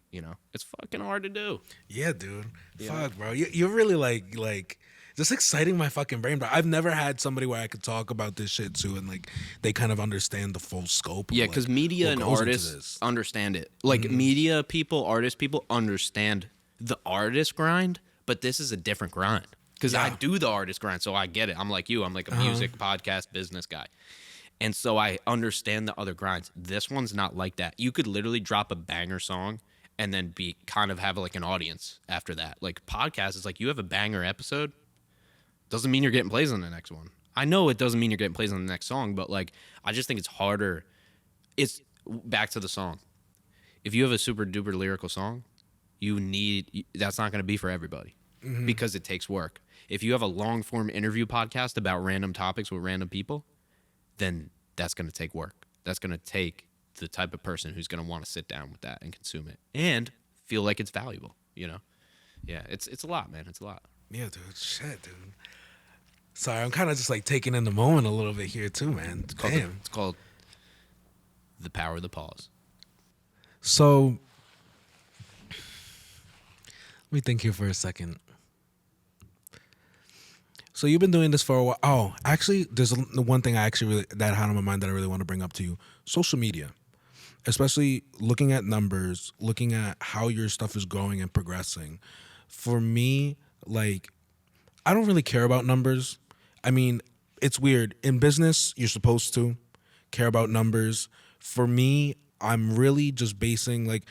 It's fucking hard to do. Yeah, dude. Fuck, bro. You're really like just exciting my fucking brain, bro. I've never had somebody where I could talk about this shit too, and like they kind of understand the full scope. Yeah, because media and artists understand it. Like, media people, artist people understand the artist grind, but this is a different grind. Because I do the artist grind, so I get it. I'm like you. I'm like a music podcast business guy. And so I understand the other grinds. This one's not like that. You could literally drop a banger song and then have like an audience after that. Like, podcast is like, you have a banger episode, doesn't mean you're getting plays on the next one. I know it doesn't mean you're getting plays on the next song, but like, I just think it's harder. It's back to the song. If you have a super duper lyrical song, that's not going to be for everybody, because it takes work. If you have a long form interview podcast about random topics with random people, then that's going to take work. That's going to take the type of person who's going to want to sit down with that and consume it and feel like it's valuable, Yeah, it's a lot, man. It's a lot. Yeah, dude. Shit, dude. Sorry, I'm kind of just like taking in the moment a little bit here too, man. It's called the power of the pause. So, let me think here for a second. So you've been doing this for a while. Oh, actually, there's one thing that had on my mind that I really want to bring up to you. Social media, especially looking at numbers, looking at how your stuff is growing and progressing. For me, like, I don't really care about numbers. I mean, it's weird. In business, you're supposed to care about numbers. For me, I'm really just basing, like,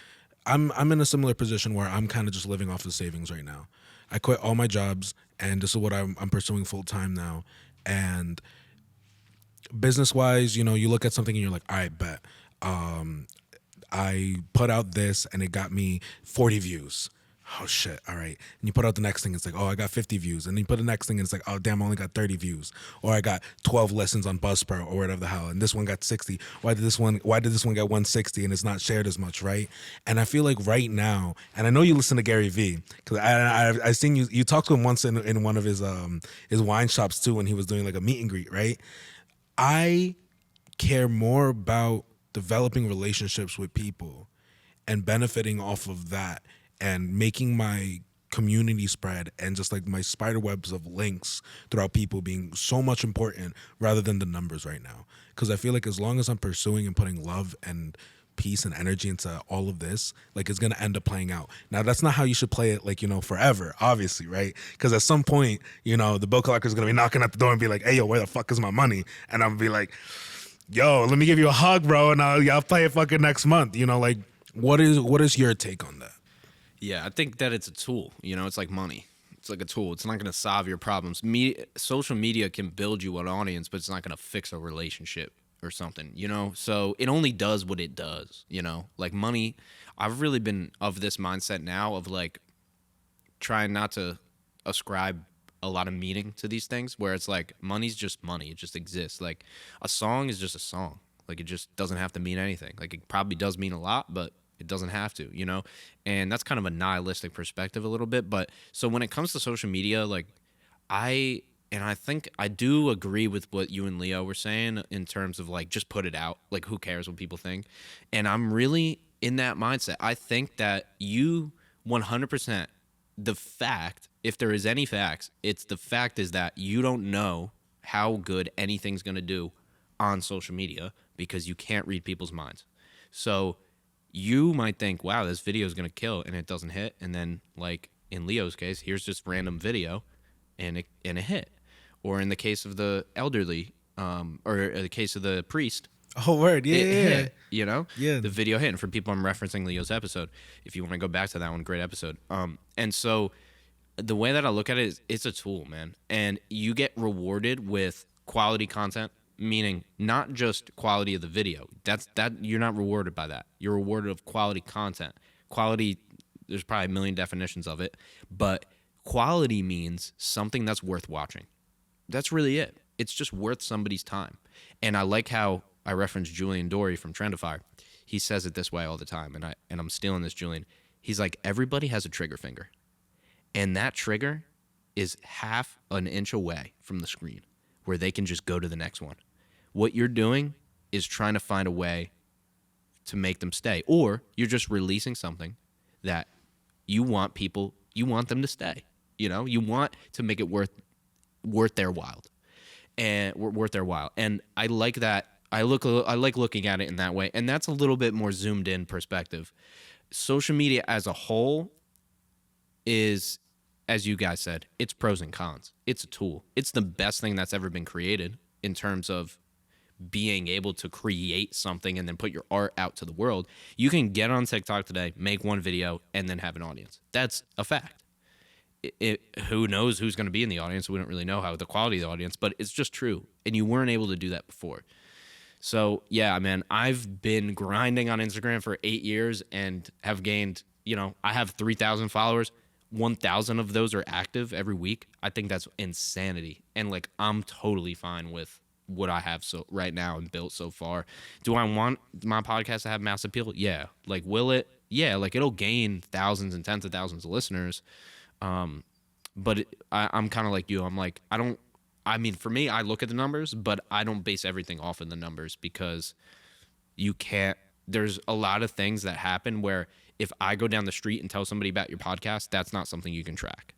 I'm in a similar position where I'm kind of just living off the savings right now. I quit all my jobs, and this is what I'm pursuing full time now. And business wise, you look at something and you're like, all right, bet. I put out this and it got me 40 views. Oh shit, all right. And you put out the next thing, it's like, oh, I got 50 views. And then you put the next thing and it's like, oh damn, I only got 30 views. Or I got 12 listens on Buzzsprout or whatever the hell. And this one got 60. Why did this one get 160 and it's not shared as much, right? And I feel like right now, and I know you listen to Gary Vee, because I seen you talked to him once in one of his wine shops too, when he was doing like a meet and greet, right? I care more about developing relationships with people and benefiting off of that, and making my community spread and just like my spider webs of links throughout people being so much important rather than the numbers right now. Because I feel like as long as I'm pursuing and putting love and peace and energy into all of this, like, it's going to end up playing out. Now, that's not how you should play it, like, forever, obviously, right? Because at some point, the bill collector is going to be knocking at the door and be like, hey, yo, where the fuck is my money? And I'm going to be like, yo, let me give you a hug, bro, and I'll play it fucking next month. Like, what is your take on that? Yeah, I think that it's a tool. It's like money. It's like a tool. It's not going to solve your problems. Social media can build you an audience, but it's not going to fix a relationship or something, you know? So it only does what it does, you know? Like money, I've really been of this mindset now of like trying not to ascribe a lot of meaning to these things where it's like money's just money. It just exists. Like a song is just a song. Like it just doesn't have to mean anything. Like it probably does mean a lot, but it doesn't have to, you know? And that's kind of a nihilistic perspective a little bit. But so when it comes to social media, like I think I do agree with what you and Leo were saying in terms of like just put it out. Like who cares what people think? And I'm really in that mindset. I think that you 100% the fact, if there is any facts, it's the fact is that you don't know how good anything's going to do on social media because you can't read people's minds. So you might think, wow, this video is going to kill and it doesn't hit. And then like in Leo's case, here's just random video and it hit. Or in the case of the elderly, or the case of the priest, Oh, word. Yeah, it yeah, yeah. hit, you know? Yeah. The video hit. And for people, I'm referencing Leo's episode. If you want to go back to that one, great episode. And so the way that I look at it is it's a tool, man. And you get rewarded with quality content, meaning not just quality of the video. That you're not rewarded by that. You're rewarded of quality content. Quality, there's probably a million definitions of it, but quality means something that's worth watching. That's really it. It's just worth somebody's time. And I like how I referenced Julian Dory from Trendify. He says it this way all the time, and I'm stealing this, Julian. He's like, everybody has a trigger finger, and that trigger is half an inch away from the screen where they can just go to the next one. What you're doing is trying to find a way to make them stay, or you're just releasing something that you want them to stay. You know, you want to make it worth their while, and worth their while. And I like that. I like looking at it in that way, and that's a little bit more zoomed in perspective. Social media as a whole is, as you guys said, it's pros and cons. It's a tool. It's the best thing that's ever been created in terms of being able to create something and then put your art out to the world. You can get on TikTok today, make one video, and then have an audience. That's a fact. Who knows who's going to be in the audience? We don't really know how the quality of the audience, but it's just true. And you weren't able to do that before. So yeah, man, I've been grinding on Instagram for 8 years and have gained, you know, I have 3,000 followers. 1,000 of those are active every week. I think that's insanity. And like, I'm totally fine with what I have so right now and built so far. Do I want my podcast to have mass appeal? Yeah. Like, will it? Yeah. Like, it'll gain thousands and tens of thousands of listeners. But I'm kind of like you. I'm like, I mean, for me, I look at the numbers, but I don't base everything off of the numbers because there's a lot of things that happen where if I go down the street and tell somebody about your podcast, that's not something you can track.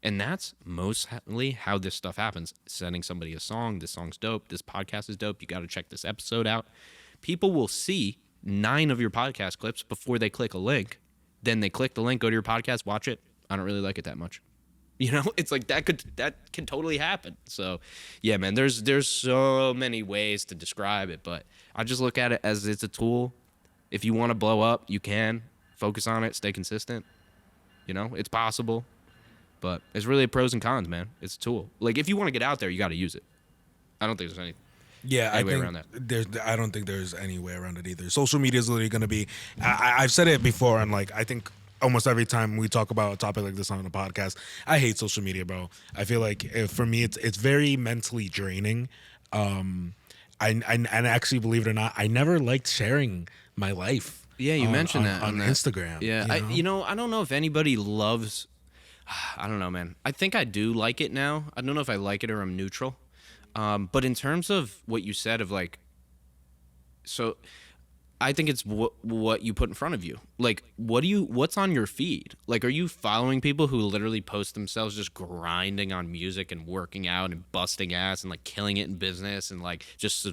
And that's mostly how this stuff happens. Sending somebody a song, this song's dope, this podcast is dope, you got to check this episode out. People will see 9 of your podcast clips before they click a link. Then they click the link, go to your podcast, watch it. I don't really like it that much. You know, it's like that can totally happen. So, yeah, man, there's so many ways to describe it, but I just look at it as it's a tool. If you want to blow up, you can. Focus on it, stay consistent. You know, it's possible. But it's really pros and cons, man. It's a tool. Like, if you want to get out there, you got to use it. I don't think there's any way around that. I don't think there's any way around it either. Social media is literally going to be. I've said it before, and like I think almost every time we talk about a topic like this on the podcast, I hate social media, bro. I feel like for me, it's very mentally draining. I actually, believe it or not, I never liked sharing my life. Yeah, you mentioned that on Instagram. Yeah, I don't know if anybody loves. I don't know, man. I think I do like it now. I don't know if I like it or I'm neutral. But in terms of what you said of like, so I think it's what you put in front of you. Like, what's on your feed? Like, are you following people who literally post themselves just grinding on music and working out and busting ass and like killing it in business and like just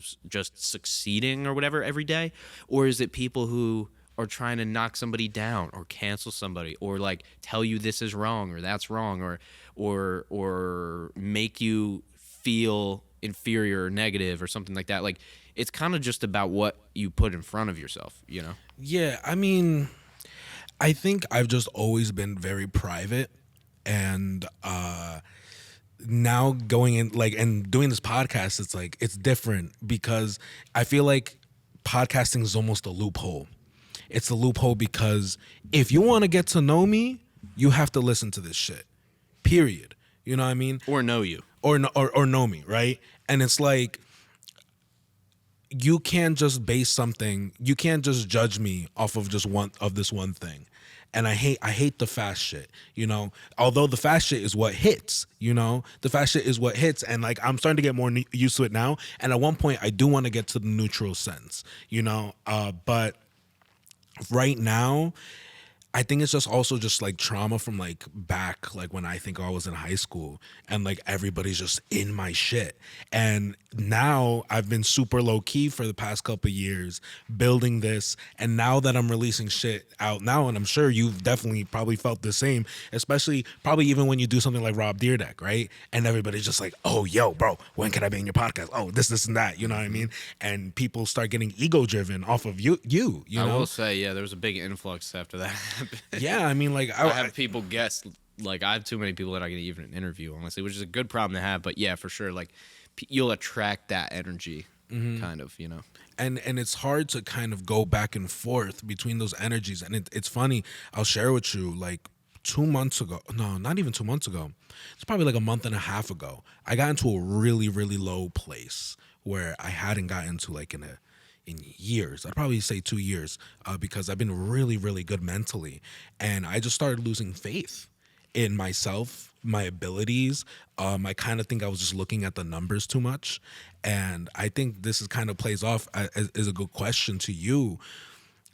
succeeding or whatever every day? Or is it people who are trying to knock somebody down or cancel somebody or like tell you this is wrong or that's wrong or make you feel inferior or negative or something like that? Like, it's kind of just about what you put in front of yourself, you know? Yeah, I mean, I think I've just always been very private, and now going in like and doing this podcast, it's like it's different because I feel like podcasting is almost a loophole. It's a loophole because if you want to get to know me, you have to listen to this shit. Period. You know what I mean? Or know you. Or know me, right? And it's like you can't just base something. You can't just judge me off of just this one thing. And I hate the fast shit, you know. Although the fast shit is what hits, you know. The fast shit is what hits, and like I'm starting to get more used to it now. And at one point, I do want to get to the neutral sense, you know. But right now, I think it's just also just like trauma from like back, like when I think I was in high school and like everybody's just in my shit. And now I've been super low key for the past couple of years building this. And now that I'm releasing shit out now, and I'm sure you've definitely probably felt the same, especially probably even when you do something like Rob Deerdeck, right? And everybody's just like, oh, yo, bro, when can I be in your podcast? Oh, this and that, you know what I mean? And people start getting ego driven off of you know? I will say, yeah, there was a big influx after that. Yeah, I mean, like I have people guess, like I have too many people that I can even interview, honestly, which is a good problem to have. But yeah, for sure, like you'll attract that energy, kind of, you know. And it's hard to kind of go back and forth between those energies. And it's funny. I'll share with you, like 2 months ago. No, not even 2 months ago. It's probably like a month and a half ago. I got into a really, really low place where I hadn't gotten to like in years. I'd probably say 2 years because I've been really, really good mentally. And I just started losing faith in myself, my abilities. I kind of think I was just looking at the numbers too much. And I think this is kind of plays off as a good question to you.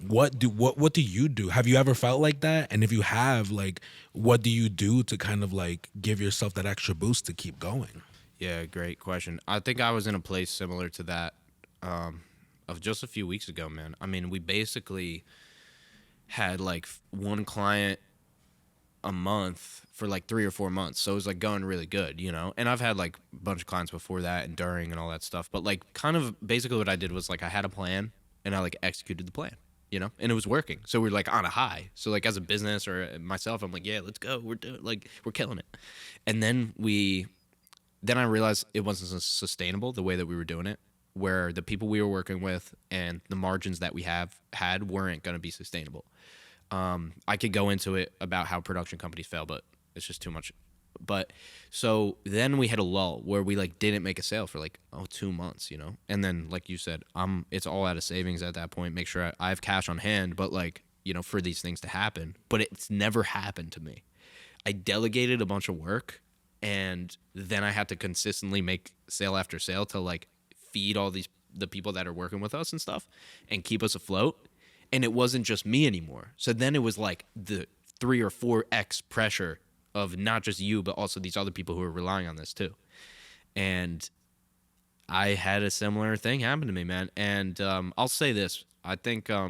What do you do? Have you ever felt like that? And if you have, like, what do you do to kind of like give yourself that extra boost to keep going? Yeah, great question. I think I was in a place similar to that of just a few weeks ago, man. I mean, we basically had like one client a month for like 3 or 4 months. So it was like going really good, you know? And I've had like a bunch of clients before that and during and all that stuff. But like kind of basically what I did was like I had a plan and I like executed the plan, you know? And it was working. So we're like on a high. So like as a business or myself, I'm like, yeah, let's go. We're killing it. And then I realized it wasn't sustainable the way that we were doing it, where the people we were working with and the margins that we had weren't going to be sustainable. I could go into it about how production companies fail, but it's just too much. But so then we had a lull where we like didn't make a sale for like 2 months, you know. And then like you said, it's all out of savings at that point. Make sure I have cash on hand, but like, you know, for these things to happen. But it's never happened to me. I delegated a bunch of work, and then I had to consistently make sale after sale to like feed all the people that are working with us and stuff and keep us afloat. And it wasn't just me anymore. So then it was like the 3 or 4x pressure of not just you, but also these other people who are relying on this too. And I had a similar thing happen to me, man. And I'll say this. I think I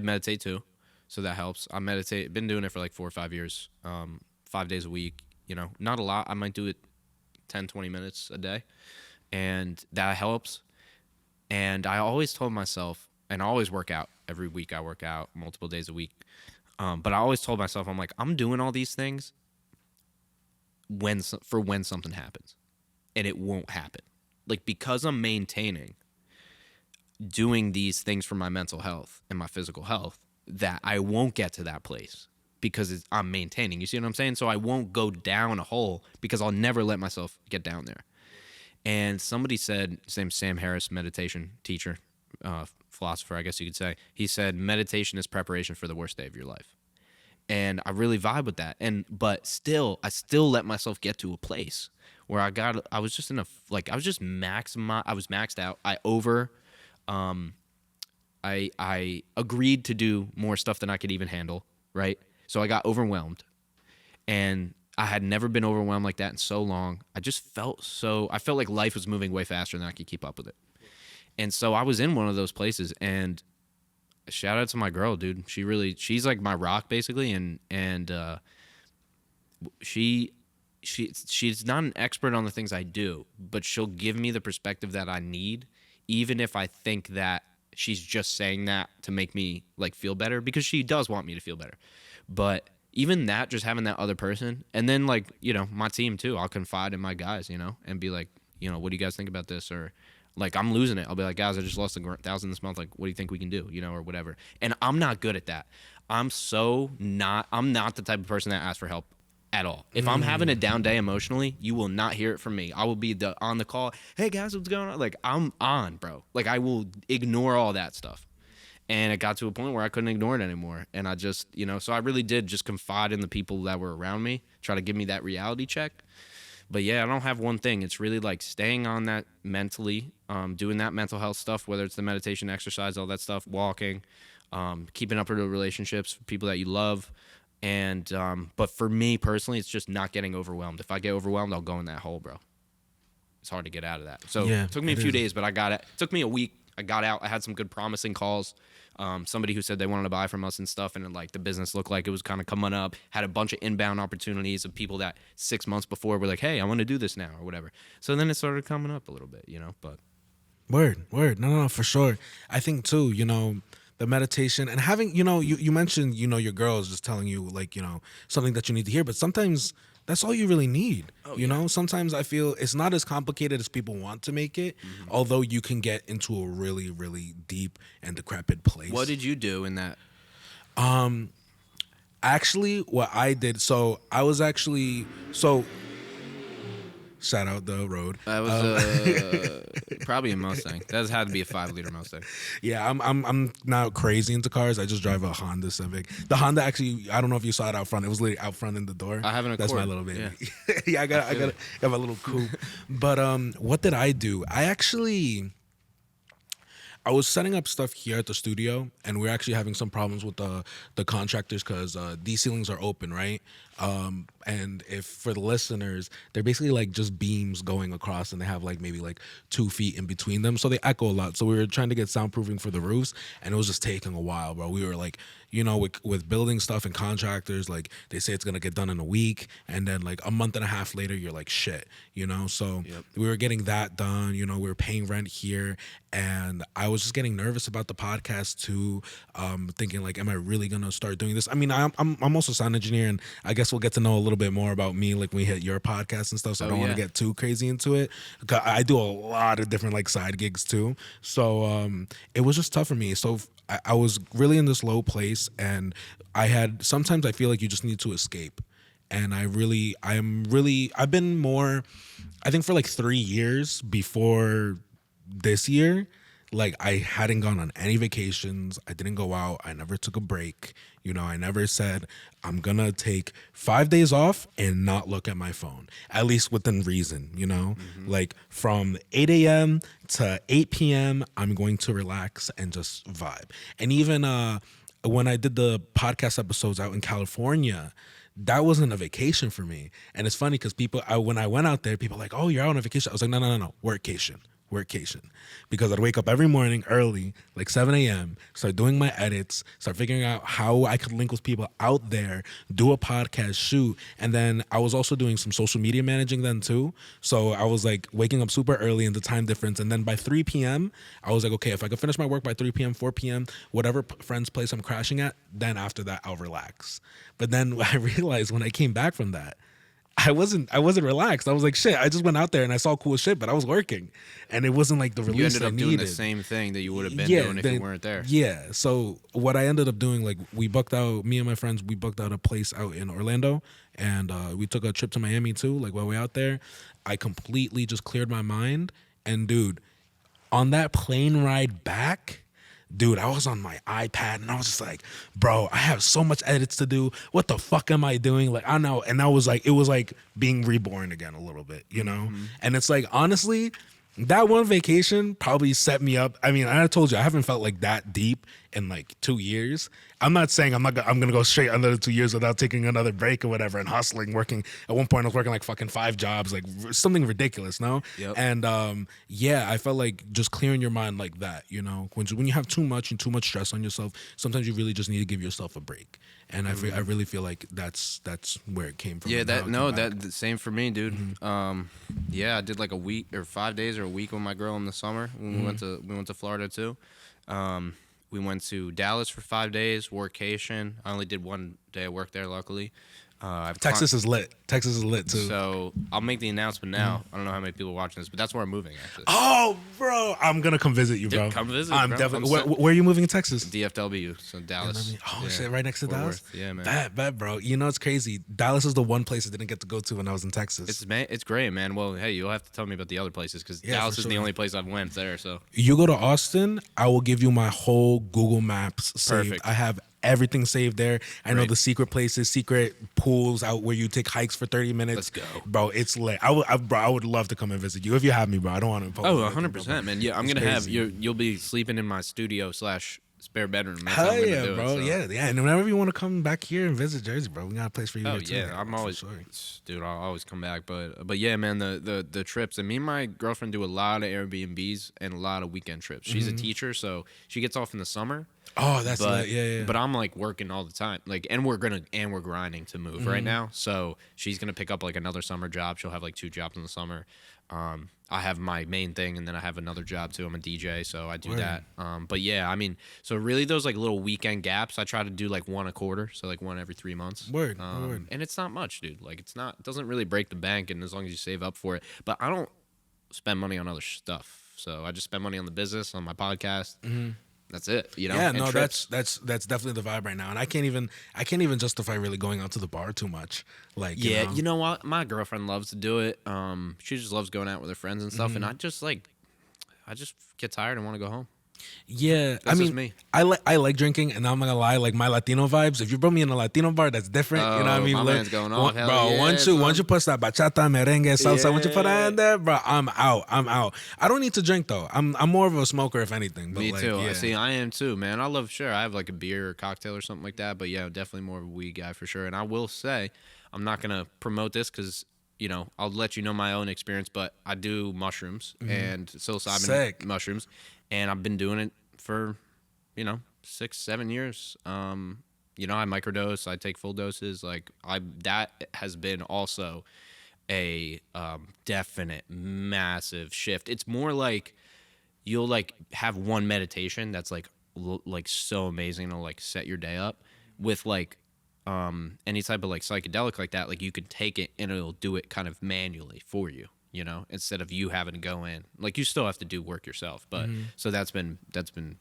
meditate too. So that helps. I meditate. Been doing it for like 4 or 5 years, 5 days a week, you know, not a lot. I might do it 10, 20 minutes a day. And that helps. And I always told myself, and I always work out. Every week I work out multiple days a week. But I always told myself, I'm like, I'm doing all these things when something happens. And it won't happen. Like, because I'm maintaining doing these things for my mental health and my physical health, that I won't get to that place because I'm maintaining. You see what I'm saying? So I won't go down a hole because I'll never let myself get down there. And somebody said, Sam Harris, meditation teacher, philosopher, I guess you could say, he said, meditation is preparation for the worst day of your life. And I really vibe with that. But I still let myself get to a place where I was just maxed out. I agreed to do more stuff than I could even handle, right? So I got overwhelmed. And I had never been overwhelmed like that in so long. I felt like life was moving way faster than I could keep up with it. And so I was in one of those places, and shout out to my girl, dude. She's like my rock basically. And she's not an expert on the things I do, but she'll give me the perspective that I need, even if I think that she's just saying that to make me like feel better, because she does want me to feel better. But even that, just having that other person, and then like, my team too. I'll confide in my guys, and be like, what do you guys think about this? Or like, I'm losing it. I'll be like, guys, I just lost 1,000 this month. Like, what do you think we can do? Or whatever. And I'm not good at that. I'm not the type of person that asks for help at all. If I'm having a down day emotionally, you will not hear it from me. I will be on the call. Hey guys, what's going on? Like, I'm on, bro. Like, I will ignore all that stuff. And it got to a point where I couldn't ignore it anymore. And I just, so I really did just confide in the people that were around me, try to give me that reality check. But yeah, I don't have one thing. It's really like staying on that mentally, doing that mental health stuff, whether it's the meditation, exercise, all that stuff, walking, keeping up with the relationships, people that you love. And but for me personally, it's just not getting overwhelmed. If I get overwhelmed, I'll go in that hole, bro. It's hard to get out of that. So it took me a few days, but I got it. It took me a week. I got out. I had some good promising calls. Somebody who said they wanted to buy from us and stuff, and like the business looked like it was kind of coming up. Had a bunch of inbound opportunities of people that 6 months before were like, "Hey, I want to do this now" or whatever. So then it started coming up a little bit, But Word. No, for sure. I think too, the meditation and having, you mentioned, your girl is just telling you like, something that you need to hear, but sometimes that's all you really need. Sometimes I feel it's not as complicated as people want to make it, although you can get into a really, really deep and decrepit place. What did you do in that? Actually, what I did, shout out the road. That was probably a Mustang. That had to be a 5-liter Mustang. Yeah, I'm not crazy into cars. I just drive a Honda Civic. The Honda, actually, I don't know if you saw it out front. It was literally out front in the door. I have an Accord. That's my little baby. Yeah, yeah, I got my little coupe. But what did I do? I was setting up stuff here at the studio, and we're actually having some problems with the contractors because these ceilings are open, right? And if for the listeners, they're basically like just beams going across, and they have like maybe like 2 feet in between them, so they echo a lot. So we were trying to get soundproofing for the roofs, and it was just taking a while, bro. We were like, with building stuff and contractors, like they say it's gonna get done in a week, and then like a month and a half later, you're like, shit, So we were getting that done. We were paying rent here, and I was just getting nervous about the podcast too, thinking like, am I really gonna start doing this? I mean, I'm also a sound engineer, and I guess we'll get to know a little bit more about me like when we hit your podcast and stuff. So I don't want to get too crazy into it. I do a lot of different like side gigs too, so it was just tough for me. So I was really in this low place, and sometimes I feel like you just need to escape. And I've been more, I think for like 3 years before this year, like I hadn't gone on any vacations. I didn't go out. I never took a break. I never said I'm going to take 5 days off and not look at my phone, at least within reason, like from 8 a.m. to 8 p.m. I'm going to relax and just vibe. And even when I did the podcast episodes out in California, that wasn't a vacation for me. And it's funny because when I went out there, people were like, oh, you're out on a vacation. I was like, no, workcation. Because I'd wake up every morning early, like 7 a.m., start doing my edits, start figuring out how I could link with people out there, do a podcast, shoot. And then I was also doing some social media managing then too. So I was like waking up super early in the time difference. And then by 3 p.m., I was like, okay, if I could finish my work by 3 p.m., 4 p.m., whatever friend's place I'm crashing at, then after that, I'll relax. But then I realized when I came back from that, I wasn't relaxed. I was like, shit, I just went out there and I saw cool shit, but I was working. And it wasn't like the release I needed. You ended up doing the same thing that you would have been doing if you weren't there. Yeah. So what I ended up doing, like me and my friends, we booked out a place out in Orlando, and we took a trip to Miami too, like while we were out there. I completely just cleared my mind. And dude, on that plane ride back, dude, I was on my iPad and I was just like, bro, I have so much edits to do. What the fuck am I doing? Like, I know. And it was like being reborn again a little bit, And it's like, honestly, that one vacation probably set me up. I mean, I told you, I haven't felt like that deep in like 2 years. I'm not saying I'm going to go straight another 2 years without taking another break or whatever and hustling, working. At one point, I was working like fucking 5 jobs, like something ridiculous, no? Yep. And I felt like just clearing your mind like that, when you have too much and too much stress on yourself, sometimes you really just need to give yourself a break. And I really feel like that's where it came from. Yeah, that same for me, dude. Mm-hmm. I did like a week or 5 days or a week with my girl in the summer when we went to Florida too. We went to Dallas for 5 days, workation. I only did 1 day of work there, luckily. Texas is lit. Texas is lit too. So I'll make the announcement now. I don't know how many people are watching this, but that's where I'm moving, actually. Oh, bro, I'm gonna come visit you, bro. Come visit, I'm bro. definitely. Where are you moving in Texas? DFW, so Dallas. Oh shit, right next to Fort Dallas. Worth. Yeah, man. Bet, bro. You know it's crazy. Dallas is the one place I didn't get to go to when I was in Texas. It's great, man. Well, hey, you'll have to tell me about the other places because Dallas is the only place I've went there. So you go to Austin, I will give you my whole Google Maps saved. Perfect. I have everything saved there. I know Great. the secret places, secret pools out where you take hikes for 30 minutes. Let's go. Bro, it's lit. Bro, I would love to come and visit you if you have me, bro. I don't want to impose. Oh, anything, 100%, bro. man. Yeah, I'm going to have you'll be sleeping in my studio / spare bedroom. That's how Hell I'm gonna yeah, do bro. It, so. Yeah. And whenever you want to come back here and visit Jersey, bro, we got a place for you. Oh here too, yeah, man, I'm for always, sure. dude. I'll always come back, but yeah, man, the trips. And me and my girlfriend do a lot of Airbnbs and a lot of weekend trips. She's a teacher, so she gets off in the summer. Oh, that's lit. Yeah. But I'm like working all the time, like, and we're grinding to move right now. So she's gonna pick up like another summer job. She'll have like 2 jobs in the summer. I have my main thing, and then I have another job too. I'm a DJ, so I do Word. that. But yeah, I mean, so really those like little weekend gaps, I try to do like 1 a quarter, so like 1 every 3 months. Word. And it's not much, dude. Like it doesn't really break the bank, and as long as you save up for it. But I don't spend money on other stuff, so I just spend money on the business, on my podcast. That's it, you know. Yeah, And no, trips. that's definitely the vibe right now, and I can't even justify really going out to the bar too much. Like, Yeah, you know what? My girlfriend loves to do it. She just loves going out with her friends and stuff, and I just get tired and want to go home. Yeah, That's I mean, just me. I like drinking, and I'm not gonna lie, like my Latino vibes. If you brought me in a Latino bar, that's different. You know what I Oh, mean? my Like, man's going off. Hell bro. yeah, once son. you put that bachata, merengue, salsa, once you put that in there, bro, I'm out. I don't need to drink though. I'm more of a smoker if anything. But Me like, too. Yeah. See, I am too, man. I love I have like a beer or cocktail or something like that, but yeah, definitely more of a weed guy for sure. And I will say, I'm not gonna promote this because I'll let you know my own experience, but I do mushrooms and psilocybin Sick. mushrooms, and I've been doing it for 6-7 years. I microdose, I take full doses. Like that has been also a definite massive shift. It's more like you'll like have one meditation that's like so amazing, it'll like set your day up. With like any type of like psychedelic like that, like you could take it and it'll do it kind of manually for you, instead of you having to go in. Like you still have to do work yourself, but so that's been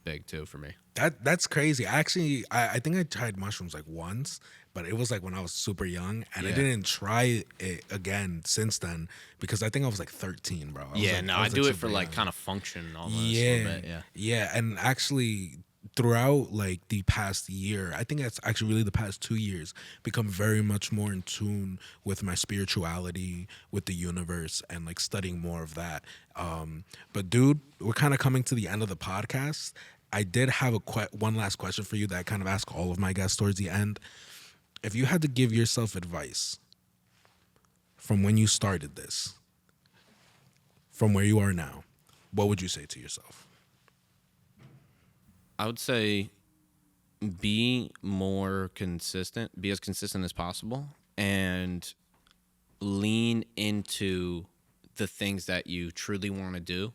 big too for me. That's crazy. Actually, I think I tried mushrooms like once, but it was like when I was super young, and I Yeah. didn't try it again since then because I think I was like 13, bro. I do it for like kind of function almost. A little bit, Yeah, and actually throughout like the past year, I think that's actually really the past 2 years, become very much more in tune with my spirituality, with the universe, and like studying more of that. But dude, we're kind of coming to the end of the podcast. I did have one last question for you that I kind of ask all of my guests towards the end. If you had to give yourself advice from when you started this, from where you are now, what would you say to yourself? I would say be more consistent, be as consistent as possible, and lean into the things that you truly want to do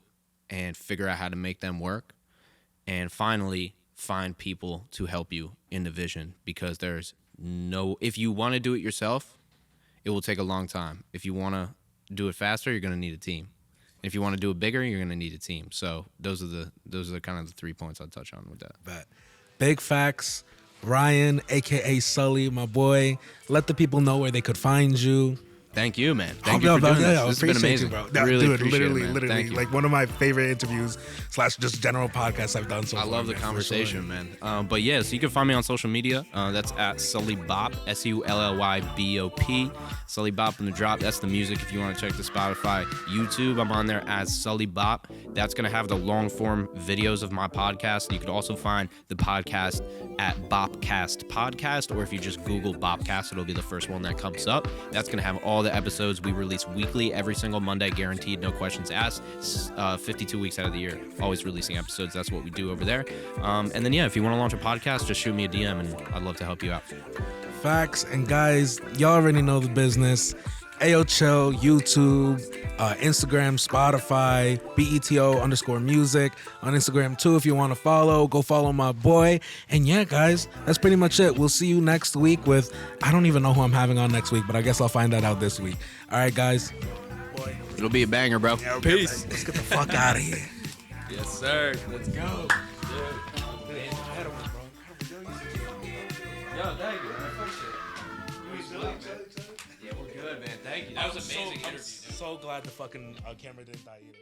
and figure out how to make them work. And finally, find people to help you in the vision, because if you want to do it yourself, it will take a long time. If you want to do it faster, you're going to need a team. If you want to do it bigger, you're going to need a team. So those are the kind of the 3 points I'd touch on with that. But big facts. Ryan, aka Sully, my boy. Let the people know where they could find you. Thank you, man. Thank you for doing this. This has been amazing. You, bro. Really Dude, appreciate literally, it, man. literally, Thank you. like one of my favorite interviews / just general podcasts I've done so far. I love the man, for conversation, sure. man. But yeah, so you can find me on social media. That's at SullyBop, Sullybop. Sully Bop in the drop. That's the music. If you want to check the Spotify, YouTube, I'm on there as Sully Bop. That's going to have the long form videos of my podcast. You could also find the podcast at BOPCAST Podcast, or if you just Google BOPCAST, it'll be the first one that comes up. That's going to have all the episodes we release weekly, every single Monday, guaranteed, no questions asked. 52 weeks out of the year, always releasing episodes. That's what we do over there. And then, yeah, if you want to launch a podcast, just shoot me a DM, and I'd love to help you out. Facts. And guys, y'all already know the business. Ayoo Chill, YouTube, Instagram, Spotify, BETO_music on Instagram too. If you want to follow, go follow my boy. And yeah, guys, that's pretty much it. We'll see you next week with, I don't even know who I'm having on next week, but I guess I'll find that out this week. All right, guys. It'll be a banger, bro. Yeah, peace. Let's get the fuck out of here. Yes, sir. Let's go. Yo, thank you. Yeah, we're good, man. Thank you. That was an amazing interview. So glad the fucking camera didn't die either.